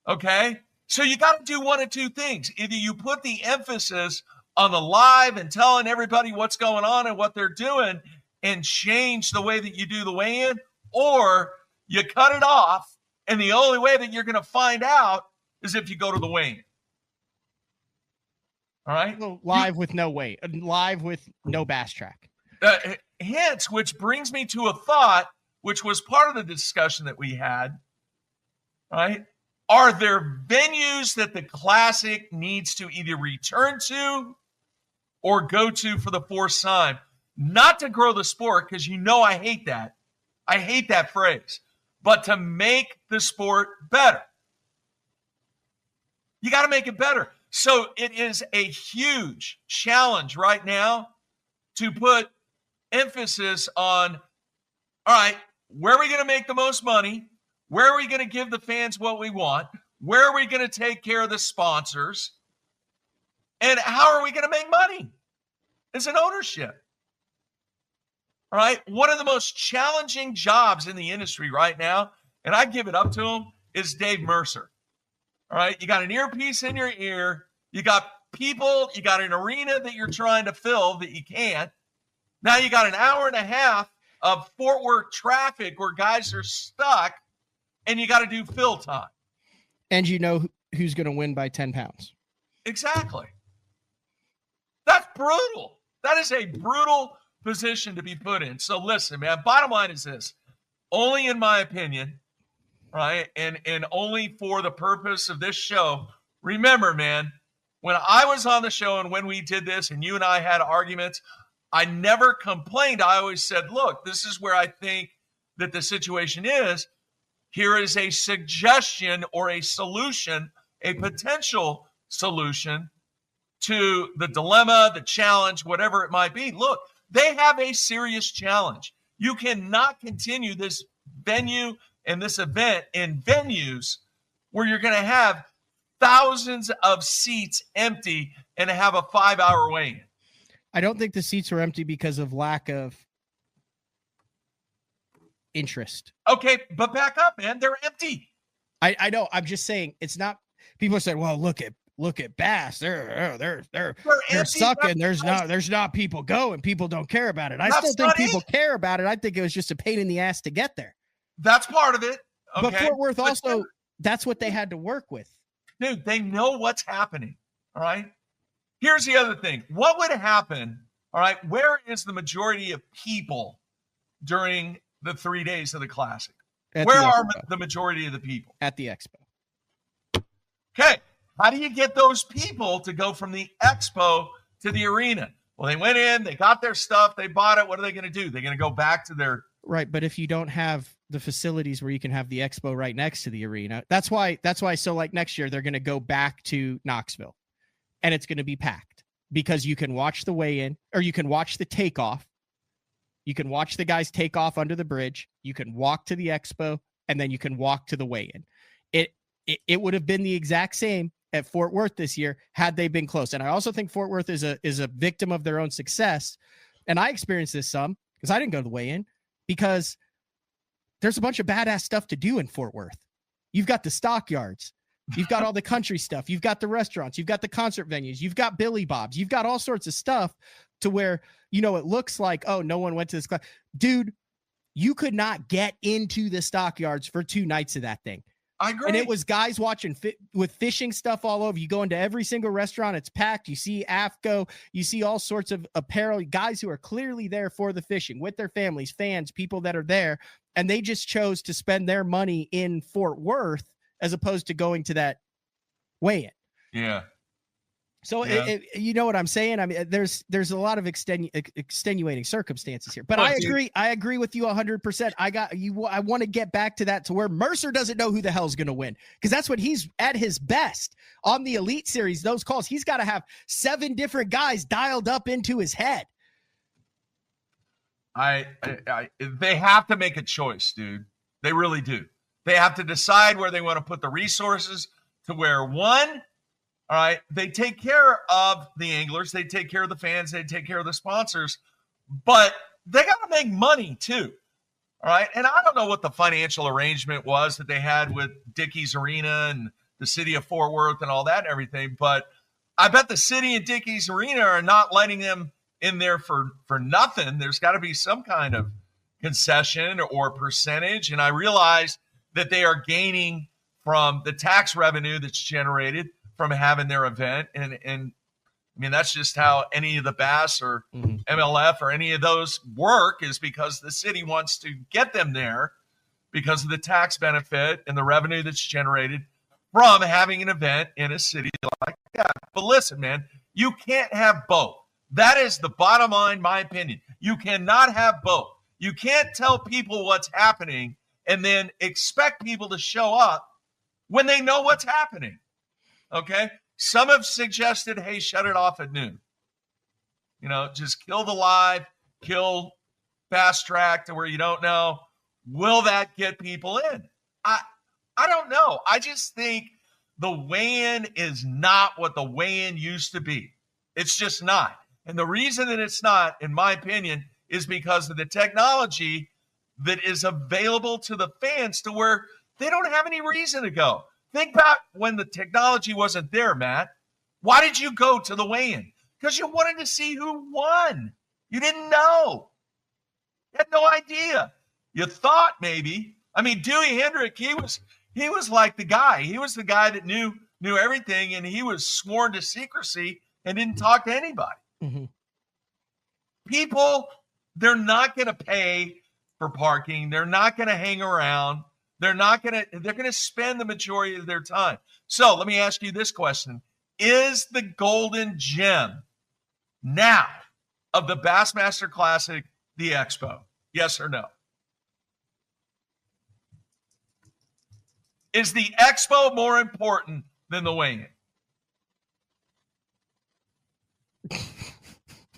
Okay? So you got to do one of two things. Either you put the emphasis on the live and telling everybody what's going on and what they're doing and change the way that you do the weigh-in, or you cut it off, and the only way that you're going to find out is if you go to the weigh-in. All right? Live with no weight. Live with no bass track. Hence, which brings me to a thought, which was part of the discussion that we had, right? Are there venues that the Classic needs to either return to or go to for the fourth time? Not to grow the sport, because I hate that. I hate that phrase. But to make the sport better. You got to make it better. So it is a huge challenge right now to put emphasis on, all right, where are we going to make the most money? Where are we going to give the fans what we want? Where are we going to take care of the sponsors? And how are we going to make money as an ownership? All right. One of the most challenging jobs in the industry right now, and I give it up to him, is Dave Mercer. All right. You got an earpiece in your ear. You got people. You got an arena that you're trying to fill that you can't. Now you got an hour and a half of Fort Worth traffic where guys are stuck, and you got to do fill time. And you know who's going to win by 10 pounds. Exactly. That's brutal. That is a brutal position to be put in. So listen, man, bottom line is this. Only in my opinion, right, and only for the purpose of this show, remember, man, when I was on the show and when we did this and you and I had arguments, I never complained. I always said, look, this is where I think that the situation is. Here is a suggestion or a solution, a potential solution to the dilemma, the challenge, whatever it might be. Look, they have a serious challenge. You cannot continue this venue and this event in venues where you're going to have thousands of seats empty and have a 5-hour weigh-in. I don't think the seats are empty because of lack of interest. Okay, but back up, man. They're empty. I know. I'm just saying it's not. People say, "Well, look at Bass. They're sucking. There's not people going. People don't care about it. I still think people care about it. I think it was just a pain in the ass to get there. That's part of it. Okay. But Fort Worth also, that's what they had to work with. Dude, they know what's happening. All right. Here's the other thing. What would happen? All right. Where is the majority of people during the 3 days of the Classic? Where are the majority of the people? At the Expo. Okay. How do you get those people to go from the Expo to the arena? Well, they went in, they got their stuff, they bought it. What are they going to do? They're going to go back to their... Right, but if you don't have the facilities where you can have the Expo right next to the arena, that's why. So like next year, they're going to go back to Knoxville, and it's going to be packed because you can watch the weigh-in, or you can watch the takeoff. You can watch the guys take off under the bridge. You can walk to the Expo, and then you can walk to the weigh-in. It would have been the exact same at Fort Worth this year had they been close. And I also think Fort Worth is a victim of their own success. And I experienced this some because I didn't go to the weigh-in because there's a bunch of badass stuff to do in Fort Worth. You've got the stockyards. You've got all the country stuff. You've got the restaurants. You've got the concert venues. You've got Billy Bob's. You've got all sorts of stuff to where, you know, it looks like, oh, no one went to this class. Dude, you could not get into the stockyards for 2 nights of that thing. I agree. And it was guys watching with fishing stuff all over. You go into every single restaurant, it's packed. You see AFCO, you see all sorts of apparel, guys who are clearly there for the fishing with their families, fans, people that are there. And they just chose to spend their money in Fort Worth as opposed to going to that weigh-in. Yeah. So you know what I'm saying? I mean, there's a lot of extenuating circumstances here, but I agree with you 100%. I want to get back to that, to where Mercer doesn't know who the hell's going to win, because that's when he's at his best on the Elite Series. Those calls, he's got to have 7 different guys dialed up into his head. They have to make a choice, dude. They really do. They have to decide where they want to put the resources, to where, one, all right, they take care of the anglers, they take care of the fans, they take care of the sponsors, but they got to make money too. All right. And I don't know what the financial arrangement was that they had with Dickies Arena and the city of Fort Worth and all that and everything, but I bet the city and Dickies Arena are not letting them in there for nothing. There's got to be some kind of concession or percentage. And I realize that they are gaining from the tax revenue that's generated from having their event. And I mean, that's just how any of the Bass or MLF or any of those work, is because the city wants to get them there because of the tax benefit and the revenue that's generated from having an event in a city like that. But listen, man, you can't have both. That is the bottom line, my opinion. You cannot have both. You can't tell people what's happening and then expect people to show up when they know what's happening. Okay? Some have suggested, hey, shut it off at noon. You know, just kill the live, kill fast track to where you don't know. Will that get people in? I don't know. I just think the weigh-in is not what the weigh-in used to be. It's just not. And the reason that it's not, in my opinion, is because of the technology that is available to the fans, to where they don't have any reason to go. Think about when the technology wasn't there, Matt. Why did you go to the weigh-in? Because you wanted to see who won. You didn't know. You had no idea. You thought maybe. I mean, Dewey Hendrick, he was like the guy. He was the guy that knew everything, and he was sworn to secrecy and didn't talk to anybody. Mm-hmm. People, they're not going to pay for parking. They're not going to hang around. They're going to spend the majority of their time. So let me ask you this question. Is the golden gem now of the Bassmaster Classic the Expo? Yes or no? Is the Expo more important than the weigh-in?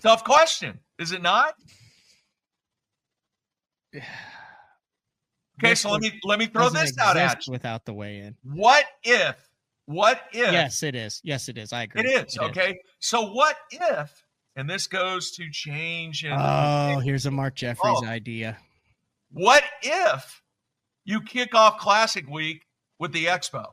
Tough question. Is it not? Okay, so let me throw this out at you. Without the weigh-in. What if? Yes, it is. Yes, it is. I agree. It is. Okay. So what if, and this goes to change. Here's a Mark Jeffries idea. What if you kick off Classic Week with the Expo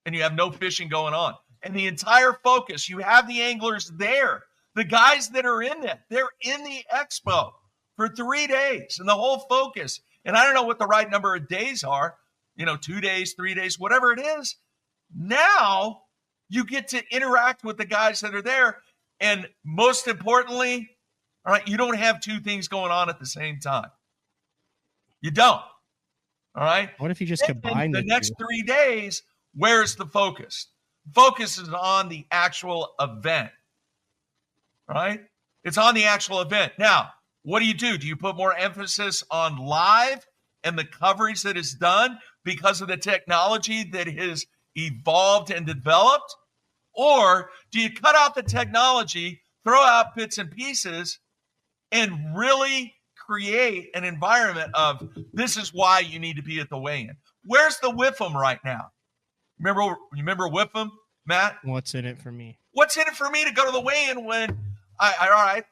and you have no fishing going on, and the entire focus, you have the anglers there, the guys that are in it, they're in the Expo for 3 days, and the whole focus, and I don't know what the right number of days are, 2 days, 3 days, whatever it is. Now you get to interact with the guys that are there. And most importantly, all right, you don't have 2 things going on at the same time. You don't. All right. What if you just combine the next 3 days? Where's the focus? Focus is on the actual event. All right. It's on the actual event. Now, what do? Do you put more emphasis on live and the coverage that is done because of the technology that has evolved and developed? Or do you cut out the technology, throw out bits and pieces, and really create an environment of, this is why you need to be at the weigh-in? Where's the WIFM right now? Remember WIFM, Matt? What's in it for me? What's in it for me to go to the weigh-in when I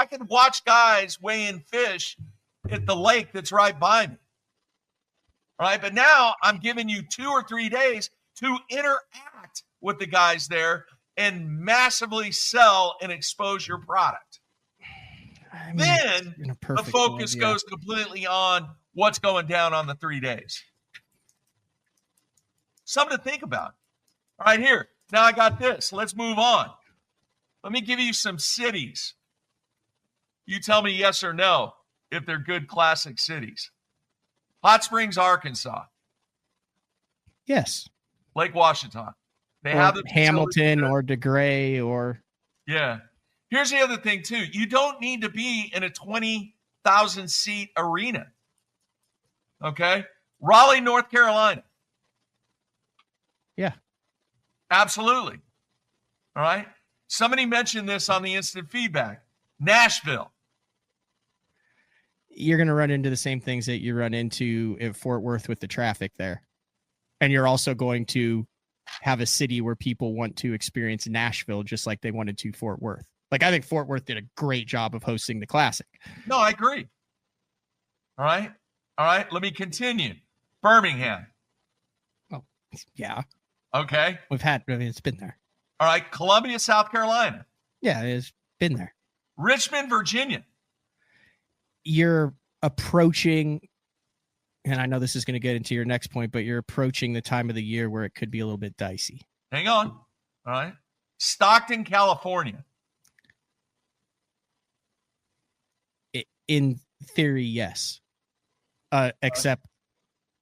can watch guys weigh in fish at the lake that's right by me? All right. But now I'm giving you 2 or 3 days to interact with the guys there and massively sell and expose your product. I mean, Then the focus world, goes completely on what's going down on the 3 days. Something to think about. All right, here. Now I got this. Let's move on. Let me give you some cities. You tell me yes or no if they're good classic cities. Hot Springs, Arkansas. Yes. Lake Washington. They or have the Hamilton or DeGray or. Yeah. Here's the other thing, too. You don't need to be in a 20,000 seat arena. Okay? Raleigh, North Carolina. Yeah. Absolutely. All right? Somebody mentioned this on the instant feedback. Nashville. You're going to run into the same things that you run into in Fort Worth with the traffic there. And you're also going to have a city where people want to experience Nashville just like they wanted to Fort Worth. Like, I think Fort Worth did a great job of hosting the Classic. No, I agree. All right. All right. Let me continue. Birmingham. Oh, yeah. Okay. It's been there. All right. Columbia, South Carolina. Yeah, it's been there. Richmond, Virginia. You're approaching, and I know this is going to get into your next point, but you're approaching the time of the year where it could be a little bit dicey. Hang on. All right. Stockton, California. In theory, yes. Except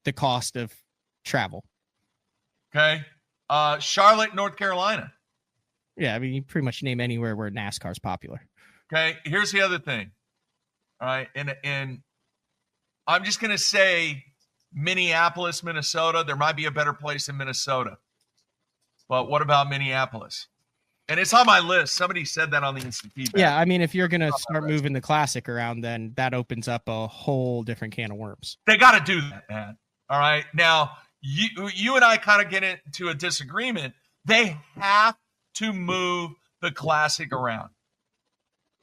the cost of travel. Okay. Charlotte, North Carolina. Yeah, I mean, you pretty much name anywhere where NASCAR's popular. Okay. Here's the other thing. All right. And I'm just going to say Minneapolis, Minnesota. There might be a better place in Minnesota. But what about Minneapolis? And it's on my list. Somebody said that on the instant feedback. Yeah, I mean, if you're going to start moving the Classic around, then that opens up a whole different can of worms. They got to do that, man. All right. Now, you and I kind of get into a disagreement. They have to move the Classic around.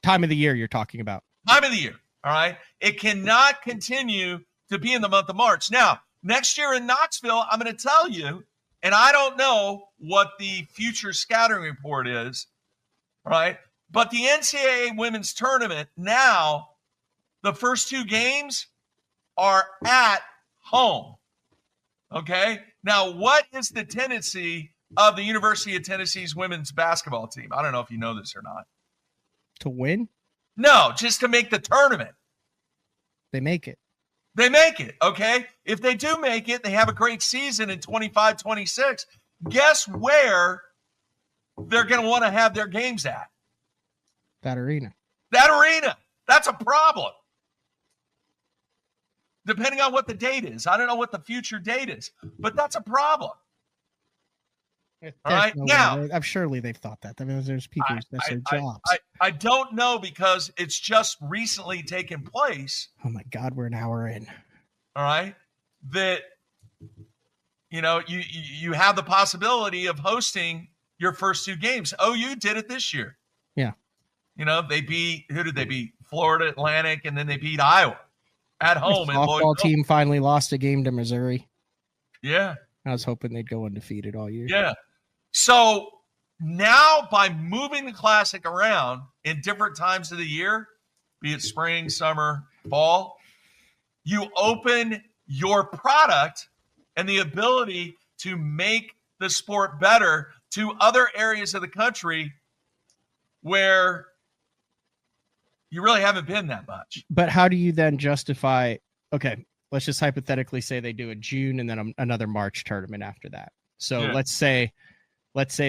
Time of the year you're talking about. Time of the year. All right. It cannot continue to be in the month of March. Now, next year in Knoxville, I'm going to tell you, and I don't know what the future scouting report is, right? But the NCAA women's tournament now, the first 2 games are at home. Okay? Now, what is the tendency of the University of Tennessee's women's basketball team? I don't know if you know this or not. To win? No, just to make the tournament. They make it. They make it, okay? If they do make it, they have a great season in 25-26. Guess where they're going to want to have their games at? That arena. That arena. That's a problem. Depending on what the date is. I don't know what the future date is, but that's a problem. All right, now. I'm surely they've thought that. I mean, there's people, that's their jobs. I don't know because it's just recently taken place. Oh, my God, we're an hour in. All right, that, you know, you have the possibility of hosting your first 2 games. OU did it this year. Yeah. You know, they beat, who did they beat? Florida Atlantic, and then they beat Iowa at home. The softball team finally lost a game to Missouri. Yeah. I was hoping they'd go undefeated all year. Yeah. So now by moving the Classic around in different times of the year, be it spring, summer, fall, you open your product and the ability to make the sport better to other areas of the country where you really haven't been that much. But how do you then justify, okay, let's just hypothetically say they do a June and then another March tournament after that. So Yeah. let's say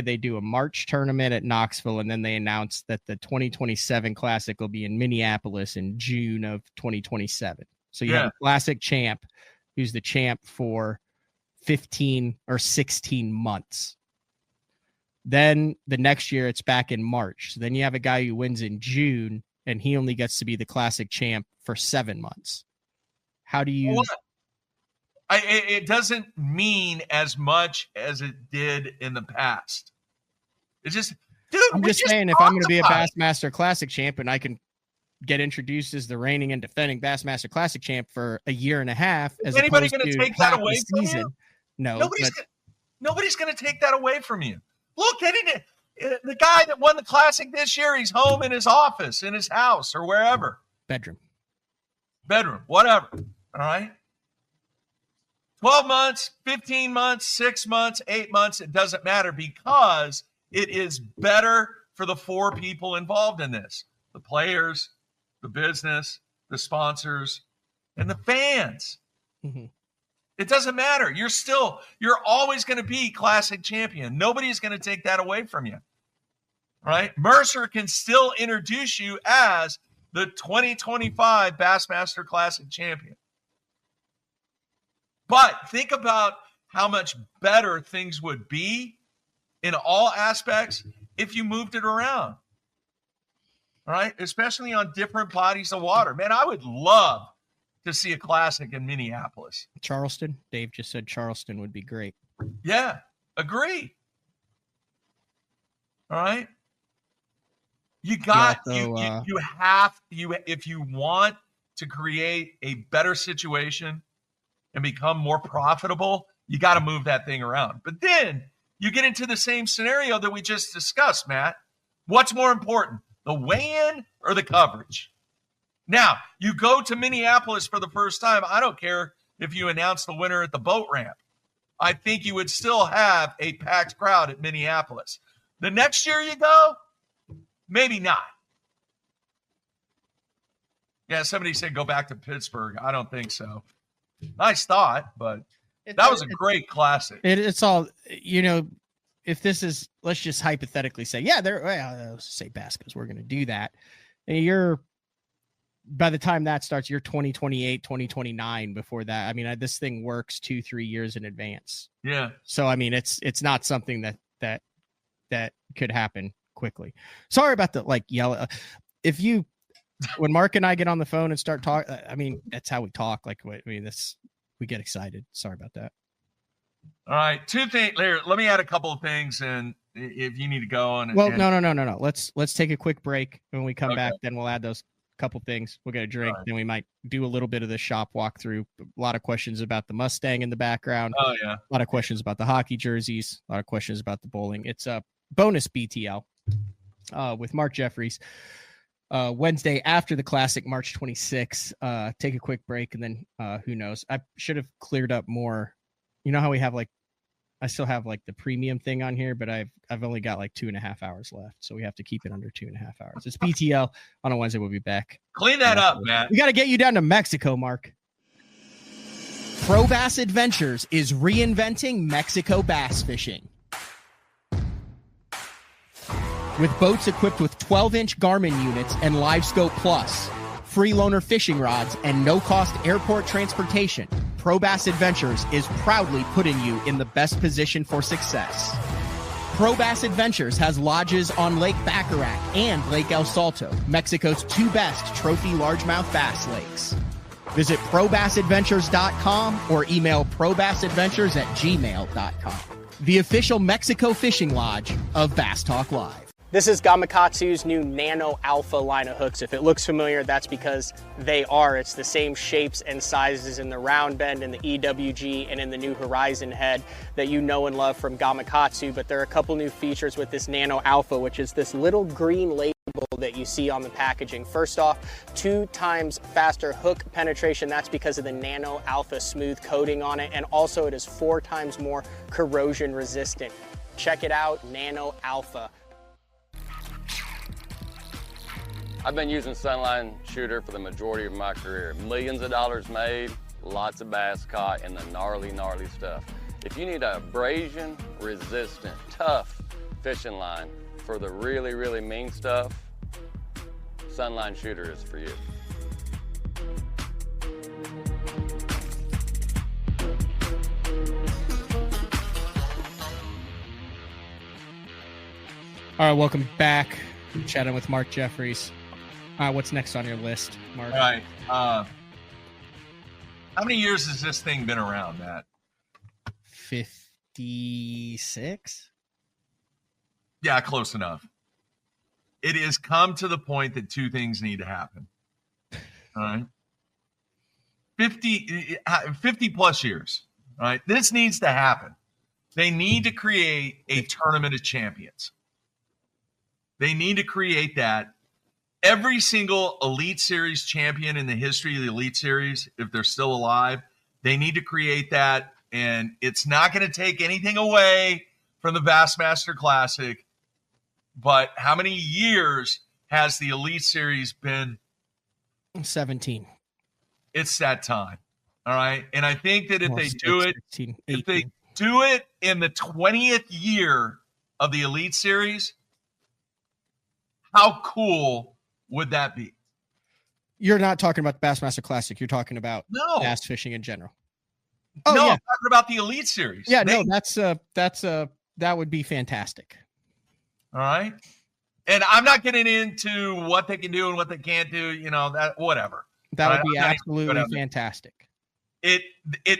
they do a March tournament at Knoxville, and then they announce that the 2027 Classic will be in Minneapolis in June of 2027. So you have a Classic champ who's the champ for 15 or 16 months. Then the next year it's back in March. So then you have a guy who wins in June, and he only gets to be the Classic champ for 7 months. How do you... It doesn't mean as much as it did in the past. It's just, dude. I'm just saying, if I'm going to be a Bassmaster Classic champ and I can get introduced as the reigning and defending Bassmaster Classic champ for a year and a half. Is anybody going to take that away from you? No, nobody's going to take that away from you. Look at it. The guy that won the Classic this year, he's home in his office, in his house, or wherever. Bedroom, whatever. All right. 12 months, 15 months, 6 months, 8 months, it doesn't matter, because it is better for the four people involved in this: the players, the business, the sponsors, and the fans. Mm-hmm. It doesn't matter. You're always going to be Classic champion. Nobody's going to take that away from you. Right? Mercer can still introduce you as the 2025 Bassmaster Classic champion. But think about how much better things would be in all aspects if you moved it around. All right? Especially on different bodies of water. Man, I would love to see a Classic in Minneapolis. Charleston. Dave just said Charleston would be great. Yeah, agree. All right. If you want to create a better situation and become more profitable, you got to move that thing around. But then you get into the same scenario that we just discussed, Matt. What's more important, the weigh-in or the coverage? Now, you go to Minneapolis for the first time. I don't care if you announce the winner at the boat ramp. I think you would still have a packed crowd at Minneapolis. The next year you go, maybe not. Yeah, somebody said go back to Pittsburgh. I don't think so. Nice thought, but that was a great Classic. It's all, if this is, let's just hypothetically say, let's say Bass, because we're going to do that. And by the time that starts, you're 2028, 2029 before that. I mean, this thing works 2-3 years in advance. Yeah. So, I mean, it's not something that could happen quickly. Sorry about the yell. When Mark and I get on the phone and start talking, I mean, that's how we talk. We get excited. Sorry about that. All right. Two things there. Let me add a couple of things, and if you need to go on. No. Let's take a quick break. When we come back, then we'll add those couple things. We'll get a drink. Right. Then we might do a little bit of the shop walkthrough. A lot of questions about the Mustang in the background. Oh yeah. A lot of questions about the hockey jerseys. A lot of questions about the bowling. It's a bonus BTL with Mark Jeffries. Wednesday after the Classic, March 26th. Take a quick break, and then who knows? I should have cleared up more. You know how we have I still have the premium thing on here, but I've only got 2.5 hours left, so we have to keep it under 2.5 hours. It's BTL on a Wednesday. We'll be back. Clean that up, Matt. We got to get you down to Mexico, Mark. Pro Bass Adventures is reinventing Mexico bass fishing. With boats equipped with 12-inch Garmin units and LiveScope Plus, free loaner fishing rods, and no-cost airport transportation, Pro Bass Adventures is proudly putting you in the best position for success. Pro Bass Adventures has lodges on Lake Baccarat and Lake El Salto, Mexico's two best trophy largemouth bass lakes. Visit probassadventures.com or email probassadventures@gmail.com. The official Mexico fishing lodge of Bass Talk Live. This is Gamakatsu's new Nano Alpha line of hooks. If it looks familiar, that's because they are. It's the same shapes and sizes in the round bend, in the EWG, and in the new Horizon head that you know and love from Gamakatsu. But there are a couple new features with this Nano Alpha, which is this little green label that you see on the packaging. First off, 2 times faster hook penetration. That's because of the Nano Alpha smooth coating on it. And also it is 4 times more corrosion resistant. Check it out, Nano Alpha. I've been using Sunline Shooter for the majority of my career. Millions of dollars made, lots of bass caught, and the gnarly, gnarly stuff. If you need a abrasion resistant, tough fishing line for the really, really mean stuff, Sunline Shooter is for you. All right, welcome back. I'm chatting with Mark Jeffries. What's next on your list, Mark? All right. How many years has this thing been around, Matt? 56. Yeah, close enough. it has come to the point that two things need to happen. All right. 50 plus years. All right. This needs to happen. They need to create a tournament of champions. They need to create that. Every single Elite Series champion in the history of the Elite Series, if they're still alive, they need to create that. And it's not going to take anything away from the Bassmaster Classic. But how many years has the Elite Series been? 17. It's that time. All right. And I think that if they do it, 16, if they do it in the 20th year of the Elite Series, how cool would that be? You're not talking about the Bassmaster Classic. You're talking about bass fishing in general. Oh, no, yeah. I'm talking about the Elite Series. Yeah, that would be fantastic. All right. And I'm not getting into what they can do and what they can't do, that whatever. That would be absolutely fantastic. It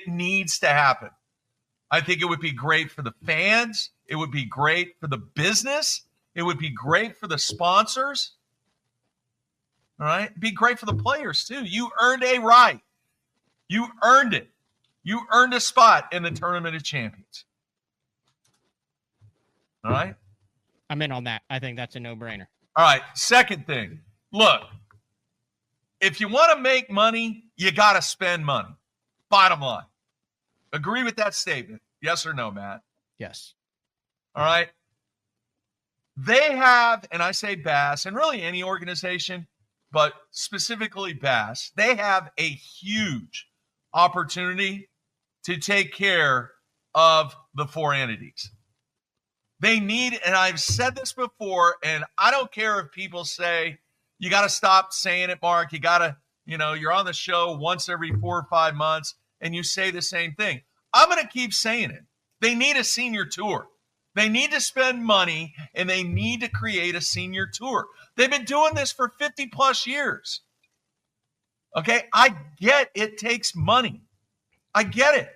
needs to happen. I think it would be great for the fans. It would be great for the business. It would be great for the sponsors. All right. It'd be great for the players too. You earned a right. You earned it. You earned a spot in the Tournament of Champions. All right. I'm in on that. I think that's a no-brainer. All right. Second thing. Look, if you want to make money, you got to spend money. Bottom line. Agree with that statement? Yes or no, Matt? Yes. All right. They have, and I say Bass, and really any organization, but specifically Bass, they have a huge opportunity to take care of the four entities. They need, and I've said this before, and I don't care if people say, you got to stop saying it, Mark. You got to, you're on the show once every 4 or 5 months, and you say the same thing. I'm going to keep saying it. They need a senior tour. They need to spend money, and they need to create a senior tour. They've been doing this for 50 plus years. Okay, I get it takes money. I get it.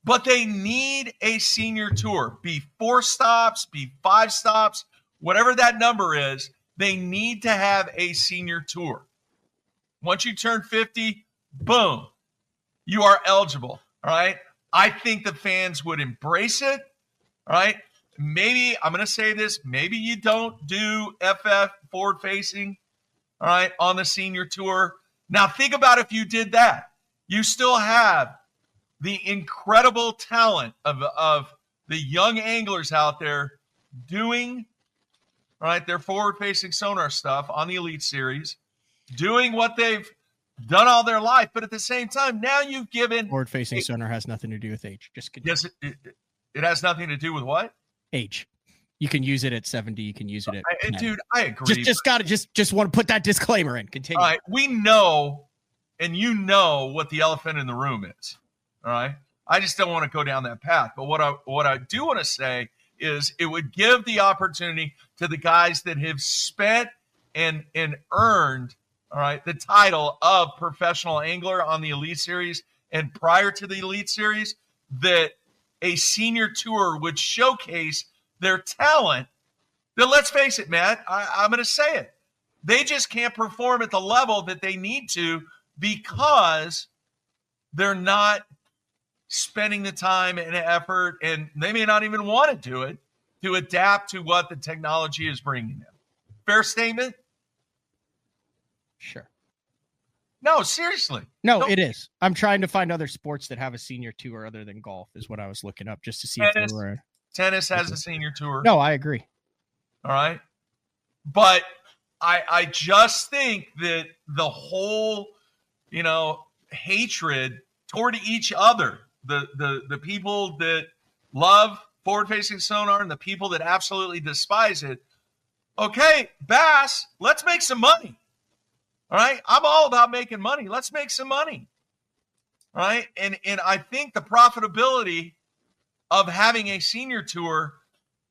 But they need a senior tour. Be 4 stops, be 5 stops, whatever that number is, they need to have a senior tour. Once you turn 50, boom, you are eligible. All right. I think the fans would embrace it. All right. Maybe I'm going to say this. Maybe you don't do FF forward facing. All right. On the senior tour. Now think about if you did that. You still have the incredible talent of the young anglers out there doing, all right, their forward facing sonar stuff on the Elite Series, doing what they've done all their life, but at the same time, now you've given forward-facing sonar has nothing to do with age. Just continue. Yes, it has nothing to do with what? Age. You can use it at 70. You can use it at dude. I agree. Just want to put that disclaimer in. Continue. All right, we know, and you know what the elephant in the room is. All right, I just don't want to go down that path. But what I do want to say is, it would give the opportunity to the guys that have spent and earned, all right, the title of professional angler on the Elite Series and prior to the Elite Series, that a senior tour would showcase their talent. That, let's face it, Matt, I'm going to say it. They just can't perform at the level that they need to because they're not spending the time and effort, and they may not even want to do it, to adapt to what the technology is bringing them. Fair statement? Sure. No, seriously. No, it is. I'm trying to find other sports that have a senior tour other than golf is what I was looking up just to see if they were. Tennis has a senior tour. No, I agree. All right. But I just think that the whole, hatred toward each other, the people that love forward-facing sonar and the people that absolutely despise it. Okay, Bass, let's make some money. All right. I'm all about making money. Let's make some money. All right. And I think the profitability of having a senior tour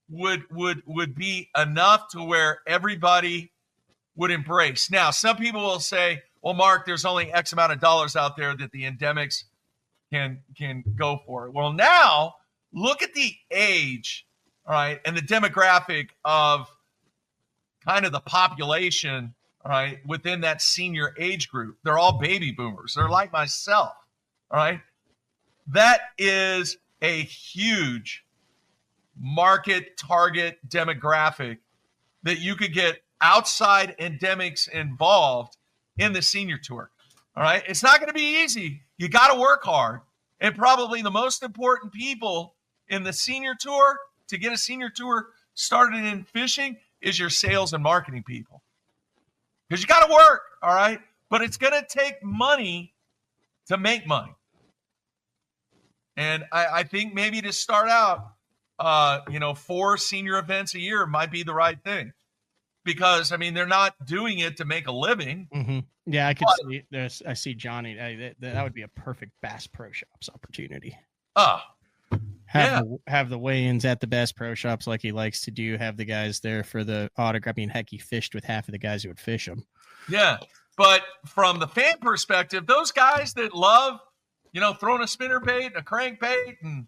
would be enough to where everybody would embrace. Now, some people will say, well, Mark, there's only X amount of dollars out there that the endemics can go for. Well, now look at the age, all right, and the demographic of kind of the population, all right, within that senior age group. They're all baby boomers. They're like myself, all right? That is a huge market target demographic that you could get outside endemics involved in the senior tour, all right? It's not going to be easy. You got to work hard. And probably the most important people in the senior tour, to get a senior tour started in fishing, is your sales and marketing people. Because you got to work, all right? But it's going to take money to make money. And I think maybe to start out, 4 senior events a year might be the right thing. Because, I mean, they're not doing it to make a living. Mm-hmm. Yeah, I could see this. I see Johnny. That would be a perfect Bass Pro Shops opportunity. Have the weigh-ins at the Bass Pro Shops like he likes to do. Have the guys there for the autograph. I mean, heck, he fished with half of the guys who would fish them. Yeah, but from the fan perspective, those guys that love, throwing a spinnerbait and a crankbait and,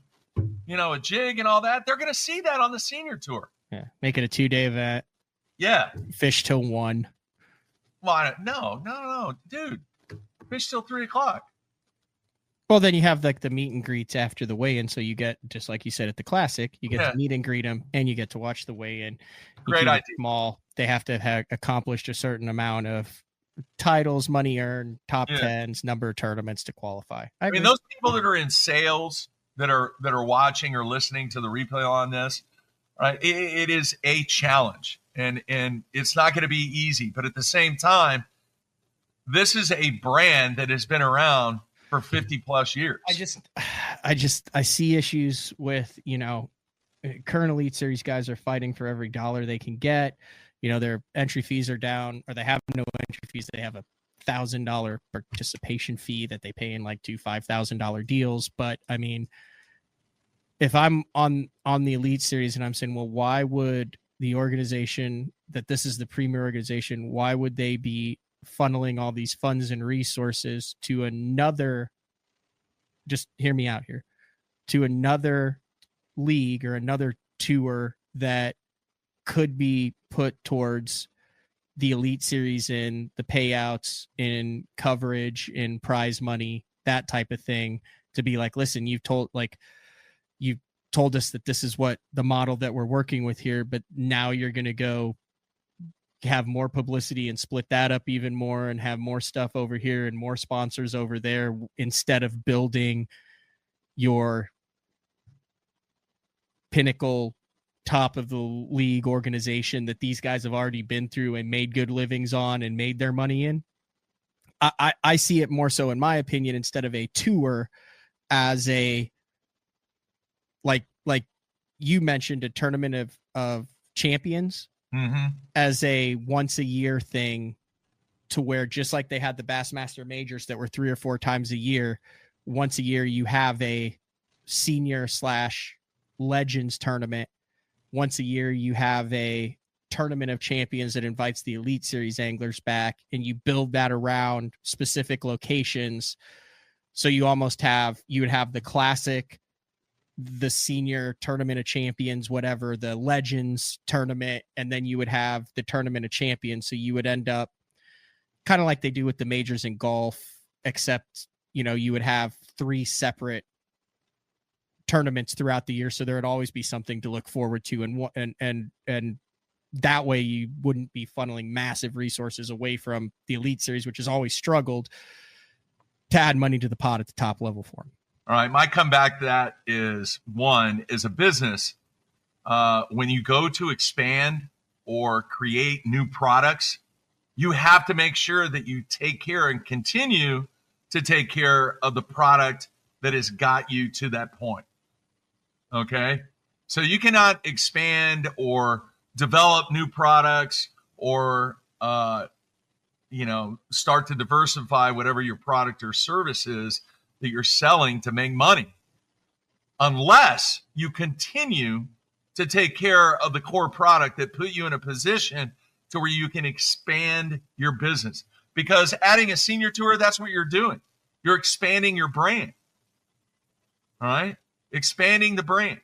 a jig and all that, they're going to see that on the senior tour. Yeah, make it a 2-day event. Yeah. Fish till 1. Well, no, dude. Fish till 3:00. Well, then you have like the meet and greets after the weigh-in, so you get, just like you said at the Classic, you get to meet and greet them, and you get to watch the weigh-in. Great idea. Small. They have to have accomplished a certain amount of titles, money earned, top 10s, number of tournaments to qualify. I mean, those people that are in sales that are watching or listening to the replay on this, right? It is a challenge. And it's not going to be easy, but at the same time, this is a brand that has been around for 50 plus years. I see issues with, current Elite Series guys are fighting for every dollar they can get. Their entry fees are down, or they have no entry fees. They have a $1,000 participation fee that they pay in like $2,000, $5,000 deals. But I mean, if I'm on the Elite Series and I'm saying, well, why would the organization that this is the premier organization, why would they be funneling all these funds and resources to another, just hear me out here, to another league or another tour that could be put towards the Elite Series in the payouts, in coverage, in prize money, that type of thing, to be like, listen, you've told us that this is what the model that we're working with here, but now you're going to go have more publicity and split that up even more and have more stuff over here and more sponsors over there, instead of building your pinnacle top of the league organization that these guys have already been through and made good livings on and made their money in. I see it more so, in my opinion, instead of a tour, as a, like you mentioned, a tournament of champions, as a once a year thing, to where, just like they had the Bassmaster Majors that were 3 or 4 times a year, once a year you have a senior / legends tournament. Once a year you have a tournament of champions that invites the Elite Series anglers back, and you build that around specific locations. So you would have the Classic, the senior tournament of champions, whatever, the legends tournament, and then you would have the tournament of champions. So you would end up kind of like they do with the majors in golf, except, you would have 3 separate tournaments throughout the year. So there would always be something to look forward to. And that way you wouldn't be funneling massive resources away from the Elite Series, which has always struggled to add money to the pot at the top level for them. All right. My comeback to that is, one, is a business. When you go to expand or create new products, you have to make sure that you take care and continue to take care of the product that has got you to that point. Okay. So you cannot expand or develop new products or, start to diversify whatever your product or service is that you're selling to make money, unless you continue to take care of the core product that put you in a position to where you can expand your business. Because adding a senior tour, that's what you're doing. You're expanding your brand. All right? Expanding the brand.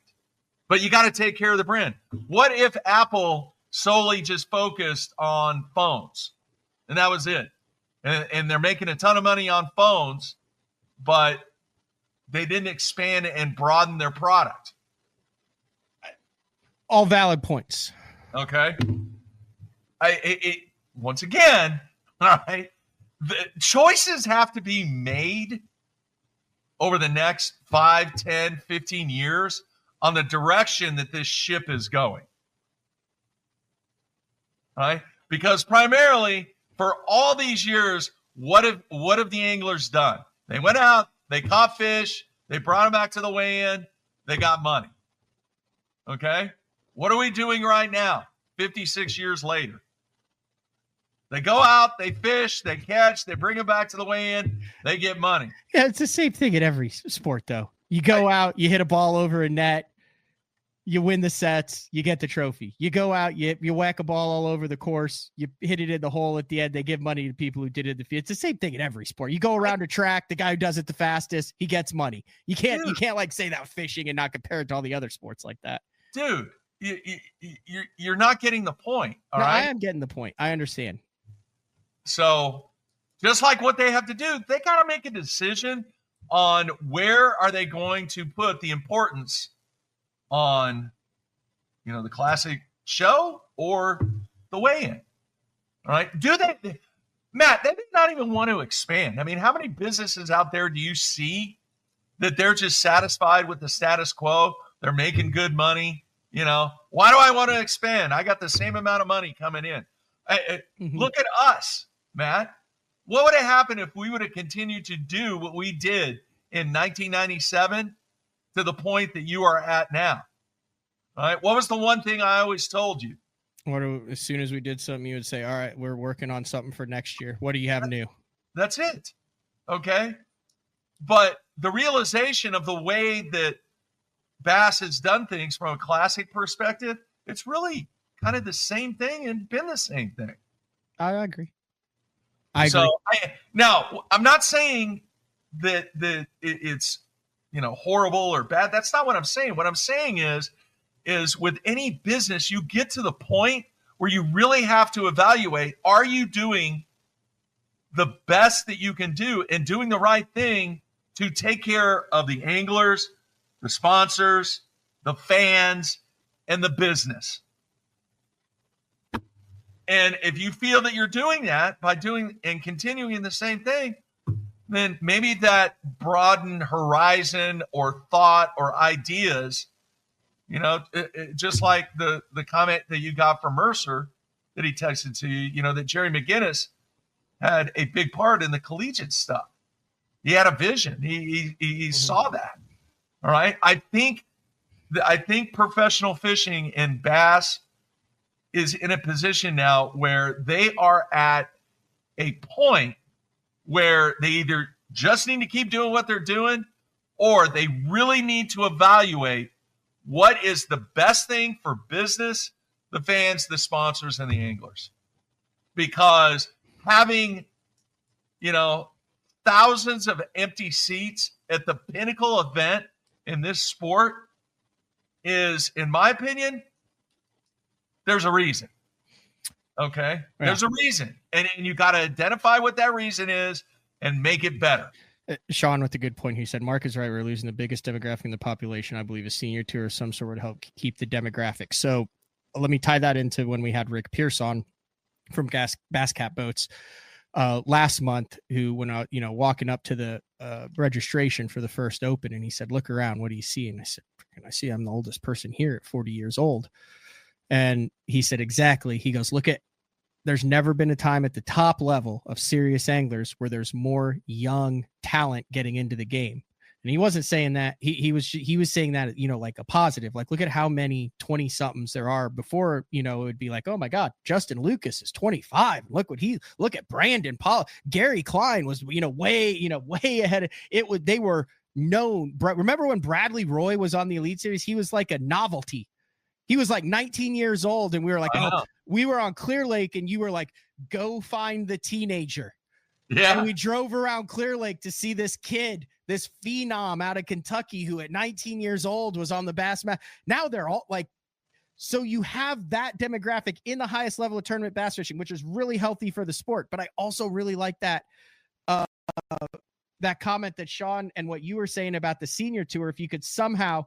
But you got to take care of the brand. What if Apple solely just focused on phones, and that was it. And they're making a ton of money on phones, but they didn't expand and broaden their product. All valid points. Okay. Once again, all right, the choices have to be made over the next 5, 10, 15 years on the direction that this ship is going. All right? Because primarily for all these years, what have the anglers done? They went out, they caught fish, they brought them back to the weigh-in, they got money. Okay? What are we doing right now, 56 years later? They go out, they fish, they catch, they bring them back to the weigh-in, they get money. Yeah, it's the same thing in every sport, though. You go out, you hit a ball over a net, you win the sets, you get the trophy. You go out, you whack a ball all over the course, you hit it in the hole at the end, they give money to people who did it in the field. It's the same thing in every sport. You go around a track, the guy who does it the fastest, he gets money. You can't like say that with fishing and not compare it to all the other sports like that. Dude, you're not getting the point, all right? I am getting the point. I understand. So just like what they have to do, they got to make a decision on where are they going to put the importance on, the classic show or the weigh-in. All right. Do they, Matt, they may not even want to expand. I mean, how many businesses out there do you see that they're just satisfied with the status quo? They're making good money. Why do I want to expand? I got the same amount of money coming in. Look at us, Matt. What would have happened if we would have continued to do what we did in 1997 to the point that you are at now? All right. What was the one thing I always told you? As soon as we did something, you would say, all right, we're working on something for next year. What do you have new? That's it. Okay. But the realization of the way that Bass has done things from a classic perspective, it's really kind of the same thing and been the same thing. I agree. Now, I'm not saying that it's horrible or bad. That's not what I'm saying. What I'm saying is with any business, you get to the point where you really have to evaluate, are you doing the best that you can do and doing the right thing to take care of the anglers, the sponsors, the fans, and the business? And if you feel that you're doing that by doing and continuing the same thing, then maybe that broadened horizon or thought or ideas, just like the comment that you got from Mercer that he texted to you, that Jerry McGinnis had a big part in the collegiate stuff. He had a vision. He saw that. All right. I think professional fishing and bass is in a position now where they are at a point where they either just need to keep doing what they're doing or they really need to evaluate what is the best thing for business, the fans, the sponsors, and the anglers. Because having, thousands of empty seats at the pinnacle event in this sport is, in my opinion, there's a reason. Okay? Yeah. There's a reason. And you got to identify what that reason is and make it better. Sean with a good point. He said, Mark is right. We're losing the biggest demographic in the population. I believe a senior tour of some sort would help keep the demographic. So let me tie that into when we had Rick Pierce on from Bass Cat Boats last month, who went out, walking up to the registration for the first open. And he said, look around. What do you see? And I said, I see I'm the oldest person here at 40 years old. And he said, exactly. He goes, there's never been a time at the top level of serious anglers where there's more young talent getting into the game. And he wasn't saying that. He was saying that, like a positive, like, look at how many 20 somethings there are. Before, it would be like, oh my God, Justin Lucas is 25. Look at Brandon Paul. Gary Klein was, way ahead. They were known. Remember when Bradley Roy was on the Elite Series? He was like a novelty. He was like 19 years old, and we were like, we were on Clear Lake, and you were like, go find the teenager. Yeah. And we drove around Clear Lake to see this kid, this phenom out of Kentucky, who at 19 years old was on the Bass Now they're all like, So you have that demographic in the highest level of tournament bass fishing, which is really healthy for the sport. But I also really like that that comment that Sean and what you were saying about the senior tour. If you could somehow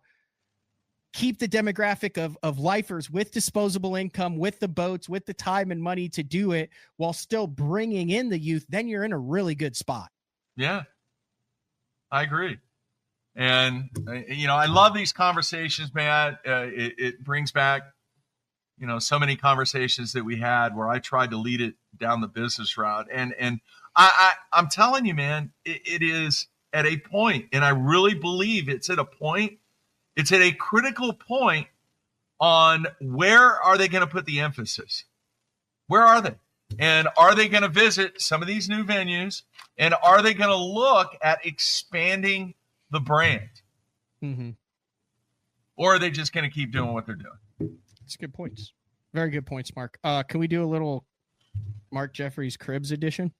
keep the demographic of lifers with disposable income, with the boats, with the time and money to do it, while still bringing in the youth, then you're in a really good spot. Yeah, I agree. And, I love these conversations, man. It brings back, so many conversations that we had where I tried to lead it down the business route. And I'm telling you, man, it is at a point, and I really believe it's at a critical point on where are they going to put the emphasis? Where are they? And are they going to visit some of these new venues? And are they going to look at expanding the brand? Mm-hmm. Or are they just going to keep doing what they're doing? That's good points. Very good points, Mark. Can we do a little Mark Jeffries Cribs edition?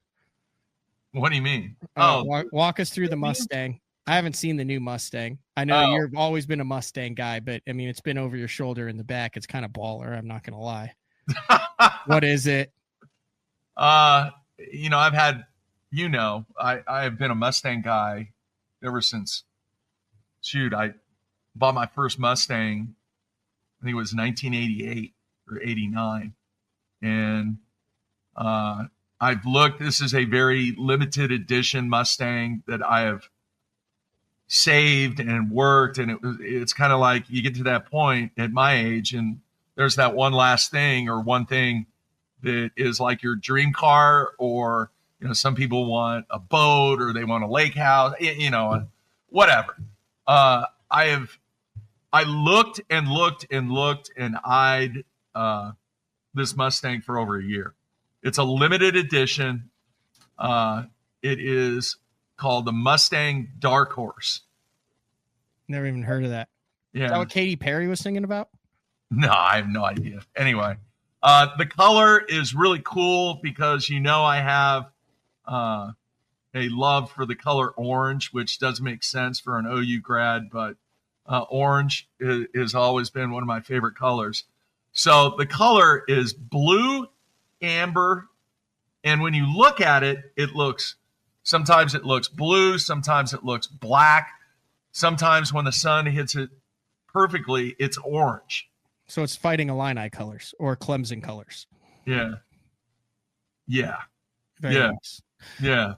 What do you mean? Walk us through the Mustang. I haven't seen the new Mustang. I know you've always been a Mustang guy, but I mean, it's been over your shoulder in the back. It's kind of baller. I'm not going to lie. What is it? I've had, I have been a Mustang guy ever since, I bought my first Mustang. I think it was 1988 or 89. And, I've looked, this is a very limited edition Mustang that I have saved and worked. And it's kind of like you get to that point at my age and there's that one last thing or one thing that is like your dream car, or, some people want a boat or they want a lake house, whatever. I looked and eyed this Mustang for over a year. It's a limited edition. It is called the Mustang Dark Horse. Never even heard of that. Yeah. Is that what Katy Perry was singing about? No, I have no idea. Anyway, the color is really cool because, I have a love for the color orange, which does make sense for an OU grad, but orange has always been one of my favorite colors. So the color is blue, amber, and when you look at it, sometimes it looks blue, sometimes it looks black, sometimes when the sun hits it perfectly, it's orange. So it's Fighting Illini colors or Clemson colors. Yeah. Yeah. Very nice. Yeah.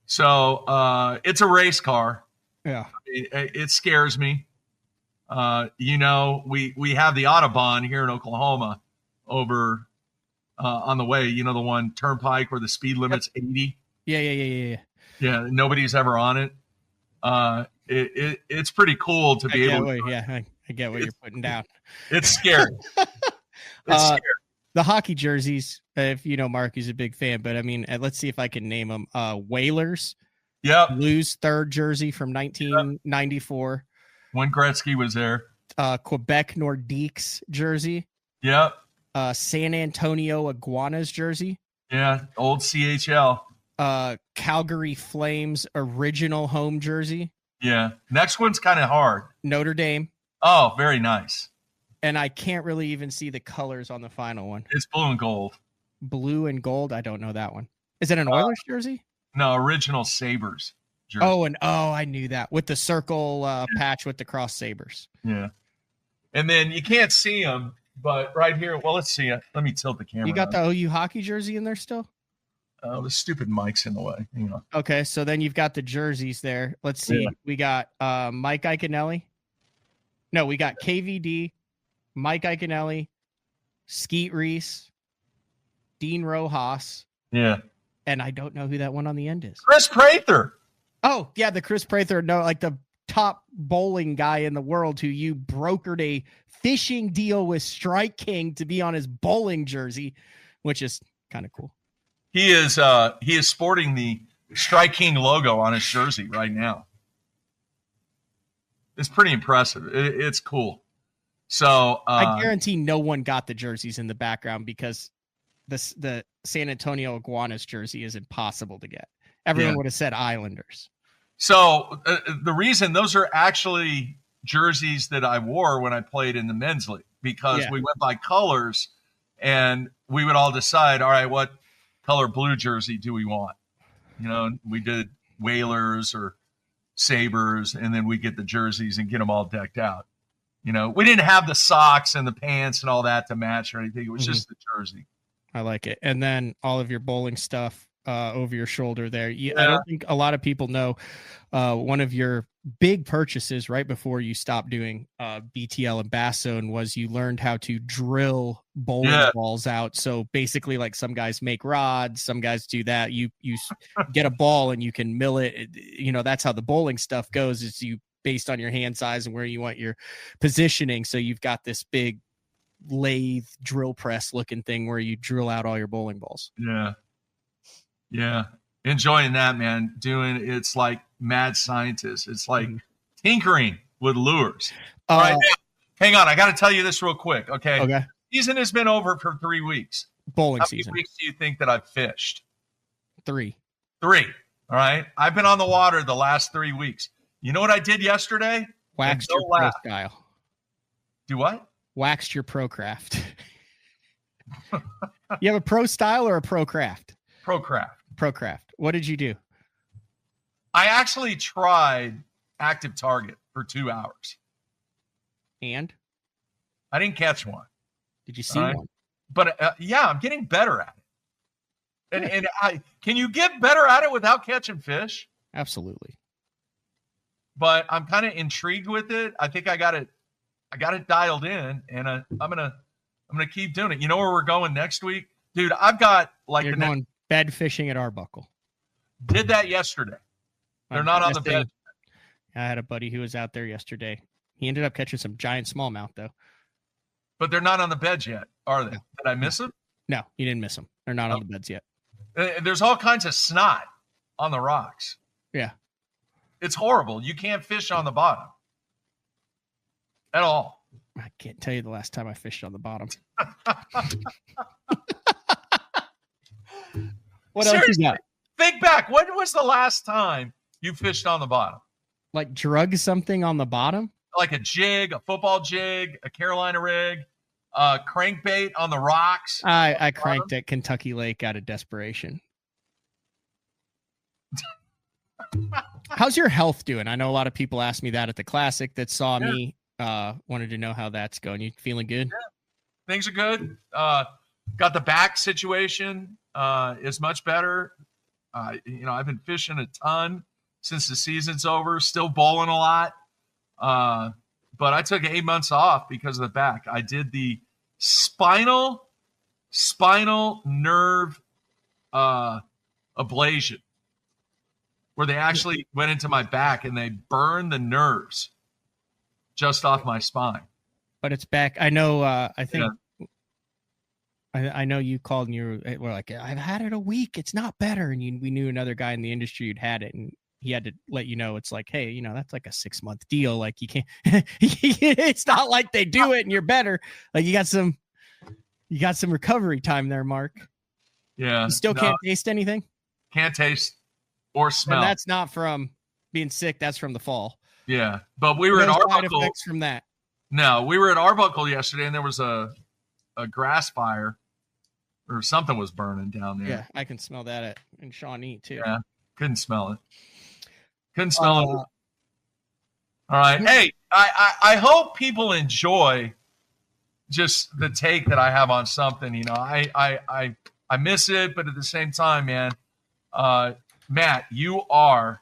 So it's a race car. Yeah. It scares me. We have the Autobahn here in Oklahoma over on the way, the one turnpike where the speed limit's 80. Yeah. Yeah. Nobody's ever on it. It's pretty cool to be able to. I get what you're putting down. It's scary. It's scary. The hockey jerseys, if Mark, he's a big fan, but I mean, let's see if I can name them. Whalers. Yep. Blues third jersey from 1994. When Gretzky was there. Quebec Nordiques jersey. Yep. San Antonio Iguanas jersey. Yeah. Old CHL. Calgary Flames original home jersey. Yeah. Next one's kind of hard. Notre Dame. Oh, very nice. And I can't really even see the colors on the final one. It's blue and gold. Blue and gold. I don't know that one. Is it an Oilers jersey? No, original Sabres jersey. I knew that with the circle patch with the cross sabers. Yeah. And then you can't see them, but right here, well, let's see it. Let me tilt the camera. You got the OU hockey jersey in there still? Oh, the stupid mic's in the way. Okay, so then you've got the jerseys there. Let's see. Yeah. We got Mike Iaconelli. No, we got KVD, Mike Iaconelli, Skeet Reese, Dean Rojas. Yeah. And I don't know who that one on the end is. Chris Prather. Oh, yeah, the Chris Prather. No, like the top bowling guy in the world who you brokered a fishing deal with Strike King to be on his bowling jersey, which is kind of cool. He is sporting the Strike King logo on his jersey right now. It's pretty impressive. It's cool. So I guarantee no one got the jerseys in the background because the San Antonio Iguanas jersey is impossible to get. Everyone would have said Islanders. So the reason those are actually jerseys that I wore when I played in the men's league, because we went by colors, and we would all decide, all right, what color blue jersey do we want? You know, we did Whalers or Sabres, and then we get the jerseys and get them all decked out. You know, we didn't have the socks and the pants and all that to match or anything. It was just the jersey. I like it. And then all of your bowling stuff over your shoulder there. I don't think a lot of people know one of your big purchases right before you stopped doing BTL and Bass Zone was you learned how to drill bowling balls out. So basically, like some guys make rods, some guys do that. You get a ball and you can mill it. You know, that's how the bowling stuff goes, is you based on your hand size and where you want your positioning. So you've got this big lathe drill press looking thing where you drill out all your bowling balls. Yeah. Enjoying that, man. It's like mad scientist. It's like tinkering with lures. All right. Hang on. I got to tell you this real quick. Okay. Season has been over for 3 weeks. Bowling How season. many weeks do you think that I've fished? 3. All right. I've been on the water the last 3 weeks. You know what I did yesterday? Waxed your pro style. Do what? Waxed your pro craft. You have a pro style or a pro craft? Pro craft. Pro craft. What did you do? I actually tried active target for 2 hours. And? I didn't catch one. Did you see one? But I'm getting better at it. And can you get better at it without catching fish? Absolutely. But I'm kind of intrigued with it. I think I got it dialed in, and I'm gonna keep doing it. You know where we're going next week, dude? I've got like you're going bed fishing at Arbuckle. Did that yesterday. They're not on the bed. I had a buddy who was out there yesterday. He ended up catching some giant smallmouth though. But they're not on the beds yet, are they? No. Did I miss them? No, you didn't miss them. They're not on the beds yet. There's all kinds of snot on the rocks. Yeah. It's horrible. You can't fish on the bottom at all. I can't tell you the last time I fished on the bottom. What Seriously, else you got? Think back. When was the last time you fished on the bottom? Like drug something on the bottom? Like a jig, a football jig, a Carolina rig, crankbait on the rocks. I cranked at Kentucky Lake out of desperation. How's your health doing? I know a lot of people asked me that at the Classic that saw me. Wanted to know how that's going. You feeling good? Yeah. Things are good. Got the back situation is much better. I've been fishing a ton since the season's over, still bowling a lot. But I took 8 months off because of the back. I did the spinal nerve ablation, where they actually went into my back and they burned the nerves just off my spine. But it's back. I know. I think. Yeah. I know you called and you were like, I've had it a week. It's not better. And we knew another guy in the industry who'd had it, and he had to let you know. It's like, hey, that's like a 6-month deal. Like you can't. It's not like they do it and you're better. Like you got some recovery time there, Mark. Yeah. You still can't taste anything. Can't taste or smell. And that's not from being sick. That's from the fall. Yeah, but we were at Arbuckle. Effects from that. No, we were at Arbuckle yesterday, and there was a grass fire, or something was burning down there. Yeah, I can smell that in Shawnee too. Yeah, couldn't smell it. It. All right, hey, I hope people enjoy just the take that I have on something. I miss it, but at the same time, man, Matt, you are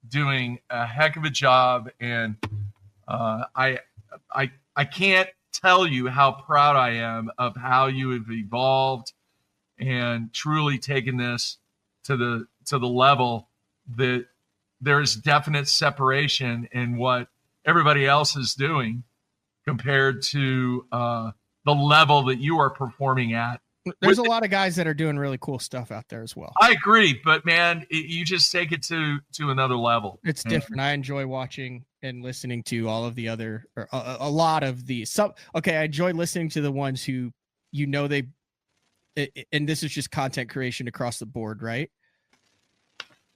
doing a heck of a job, and I can't tell you how proud I am of how you have evolved and truly taken this to the level that there is definite separation in what everybody else is doing compared to the level that you are performing at. There's a lot of guys that are doing really cool stuff out there as well. I agree, but man, you just take it to another level. It's different. I enjoy watching and listening to all of the other, or a lot of the I enjoy listening to the ones who, and this is just content creation across the board, right?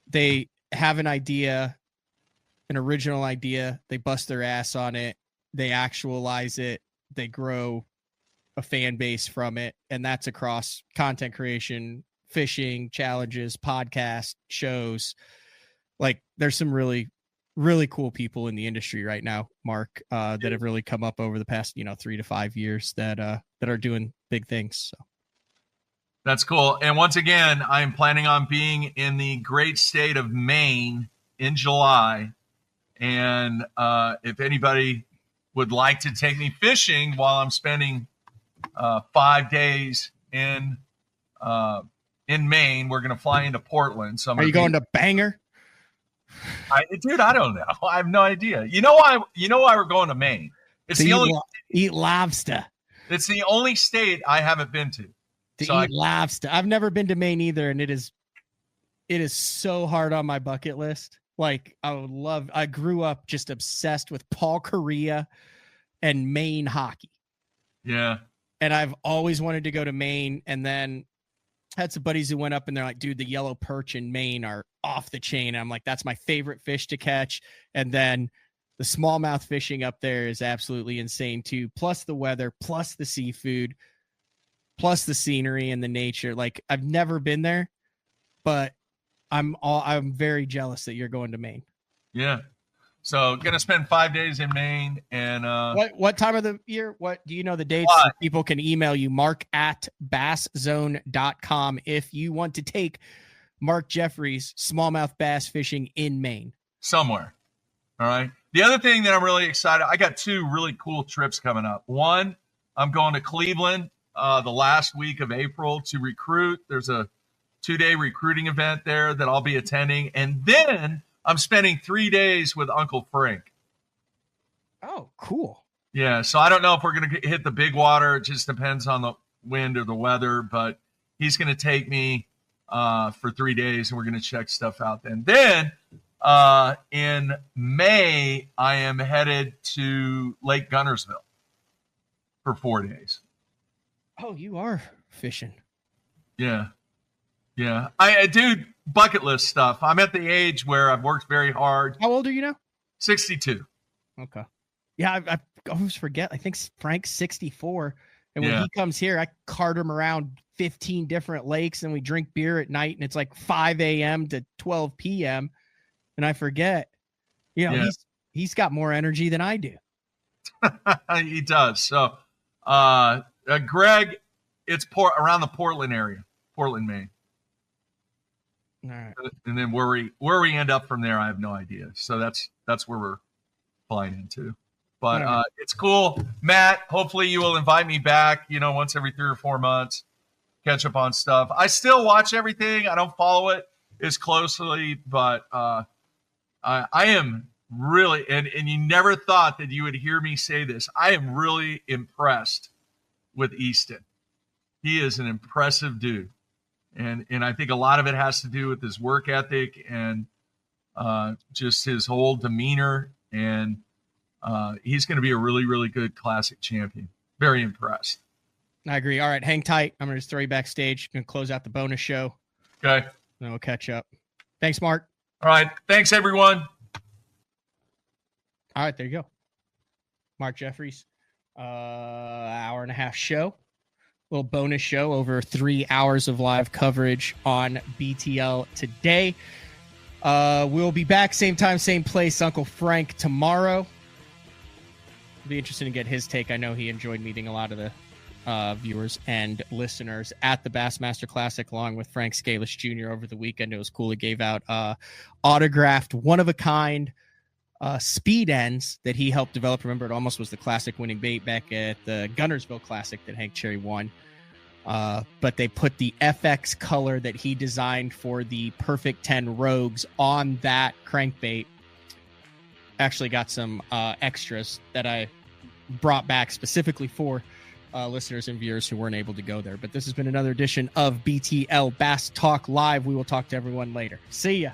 They have an idea, an original idea. They bust their ass on it. They actualize it. they grow a fan base from it. And that's across content creation, fishing, challenges, podcasts, shows. Like there's some really, really cool people in the industry right now, Mark, that have really come up over the past, 3 to 5 years that are doing big things. So. That's cool. And once again, I'm planning on being in the great state of Maine in July. And if anybody would like to take me fishing while I'm spending 5 days in Maine, we're going to fly into Portland. So are you going to Bangor? Dude, I don't know. I have no idea. You know why we're going to Maine? It's the only eat lobster. It's the only state I haven't been to. Eat lobster. I've never been to Maine either, and it is so hard on my bucket list. Like I grew up just obsessed with Paul Correa and Maine hockey. Yeah. And I've always wanted to go to Maine, and then had some buddies who went up and they're like, dude, the yellow perch in Maine are off the chain. And I'm like, that's my favorite fish to catch. And then the smallmouth fishing up there is absolutely insane too. Plus the weather, plus the seafood, plus the scenery and the nature. Like I've never been there, but I'm very jealous that you're going to Maine. Yeah. So going to spend 5 days in Maine. And what time of the year? What do you know the dates? So people can email you, mark@basszone.com, if you want to take Mark Jeffries smallmouth bass fishing in Maine. Somewhere. All right. The other thing that I'm really excited, I got 2 really cool trips coming up. One, I'm going to Cleveland the last week of April to recruit. There's a 2-day recruiting event there that I'll be attending. And then I'm spending 3 days with Uncle Frank. Oh, cool. Yeah, so I don't know if we're going to hit the big water. It just depends on the wind or the weather, but he's going to take me for 3 days, and we're going to check stuff out then. Then in May, I am headed to Lake Gunnersville for 4 days. Oh, you are fishing. Yeah. Yeah. Dude, bucket list stuff. I'm at the age where I've worked very hard. How old are you now? 62. Okay. Yeah, I always forget. I think Frank's 64. And when he comes here, I cart him around 15 different lakes and we drink beer at night. And it's like 5 a.m. to 12 p.m. And I forget, he's got more energy than I do. He does. So, Greg, it's around the Portland area, Portland, Maine. All right. And then where we end up from there, I have no idea. So that's where we're flying into. But it's cool. Matt, hopefully you will invite me back, once every 3 or 4 months, catch up on stuff. I still watch everything. I don't follow it as closely, but I am really, and you never thought that you would hear me say this, I am really impressed with Easton. He is an impressive dude. And I think a lot of it has to do with his work ethic and just his whole demeanor. And he's going to be a really, really good classic champion. Very impressed. I agree. All right, hang tight. I'm going to just throw you backstage. Going to close out the bonus show. Okay. Then we'll catch up. Thanks, Mark. All right. Thanks, everyone. All right, there you go. Mark Jeffries, hour and a half show. Little bonus show over 3 hours of live coverage on BTL today. We'll be back same time, same place. Uncle Frank tomorrow. It'll be interesting to get his take. I know he enjoyed meeting a lot of the viewers and listeners at the Bassmaster Classic along with Frank Scalish Jr. over the weekend. It was cool. He gave out autographed, one-of-a-kind speed ends that he helped develop. Remember, it almost was the classic winning bait back at the Gunnersville Classic that Hank Cherry won. But they put the FX color that he designed for the Perfect 10 Rogues on that crankbait. Actually got some extras that I brought back specifically for listeners and viewers who weren't able to go there. But this has been another edition of BTL Bass Talk Live. We will talk to everyone later. See ya.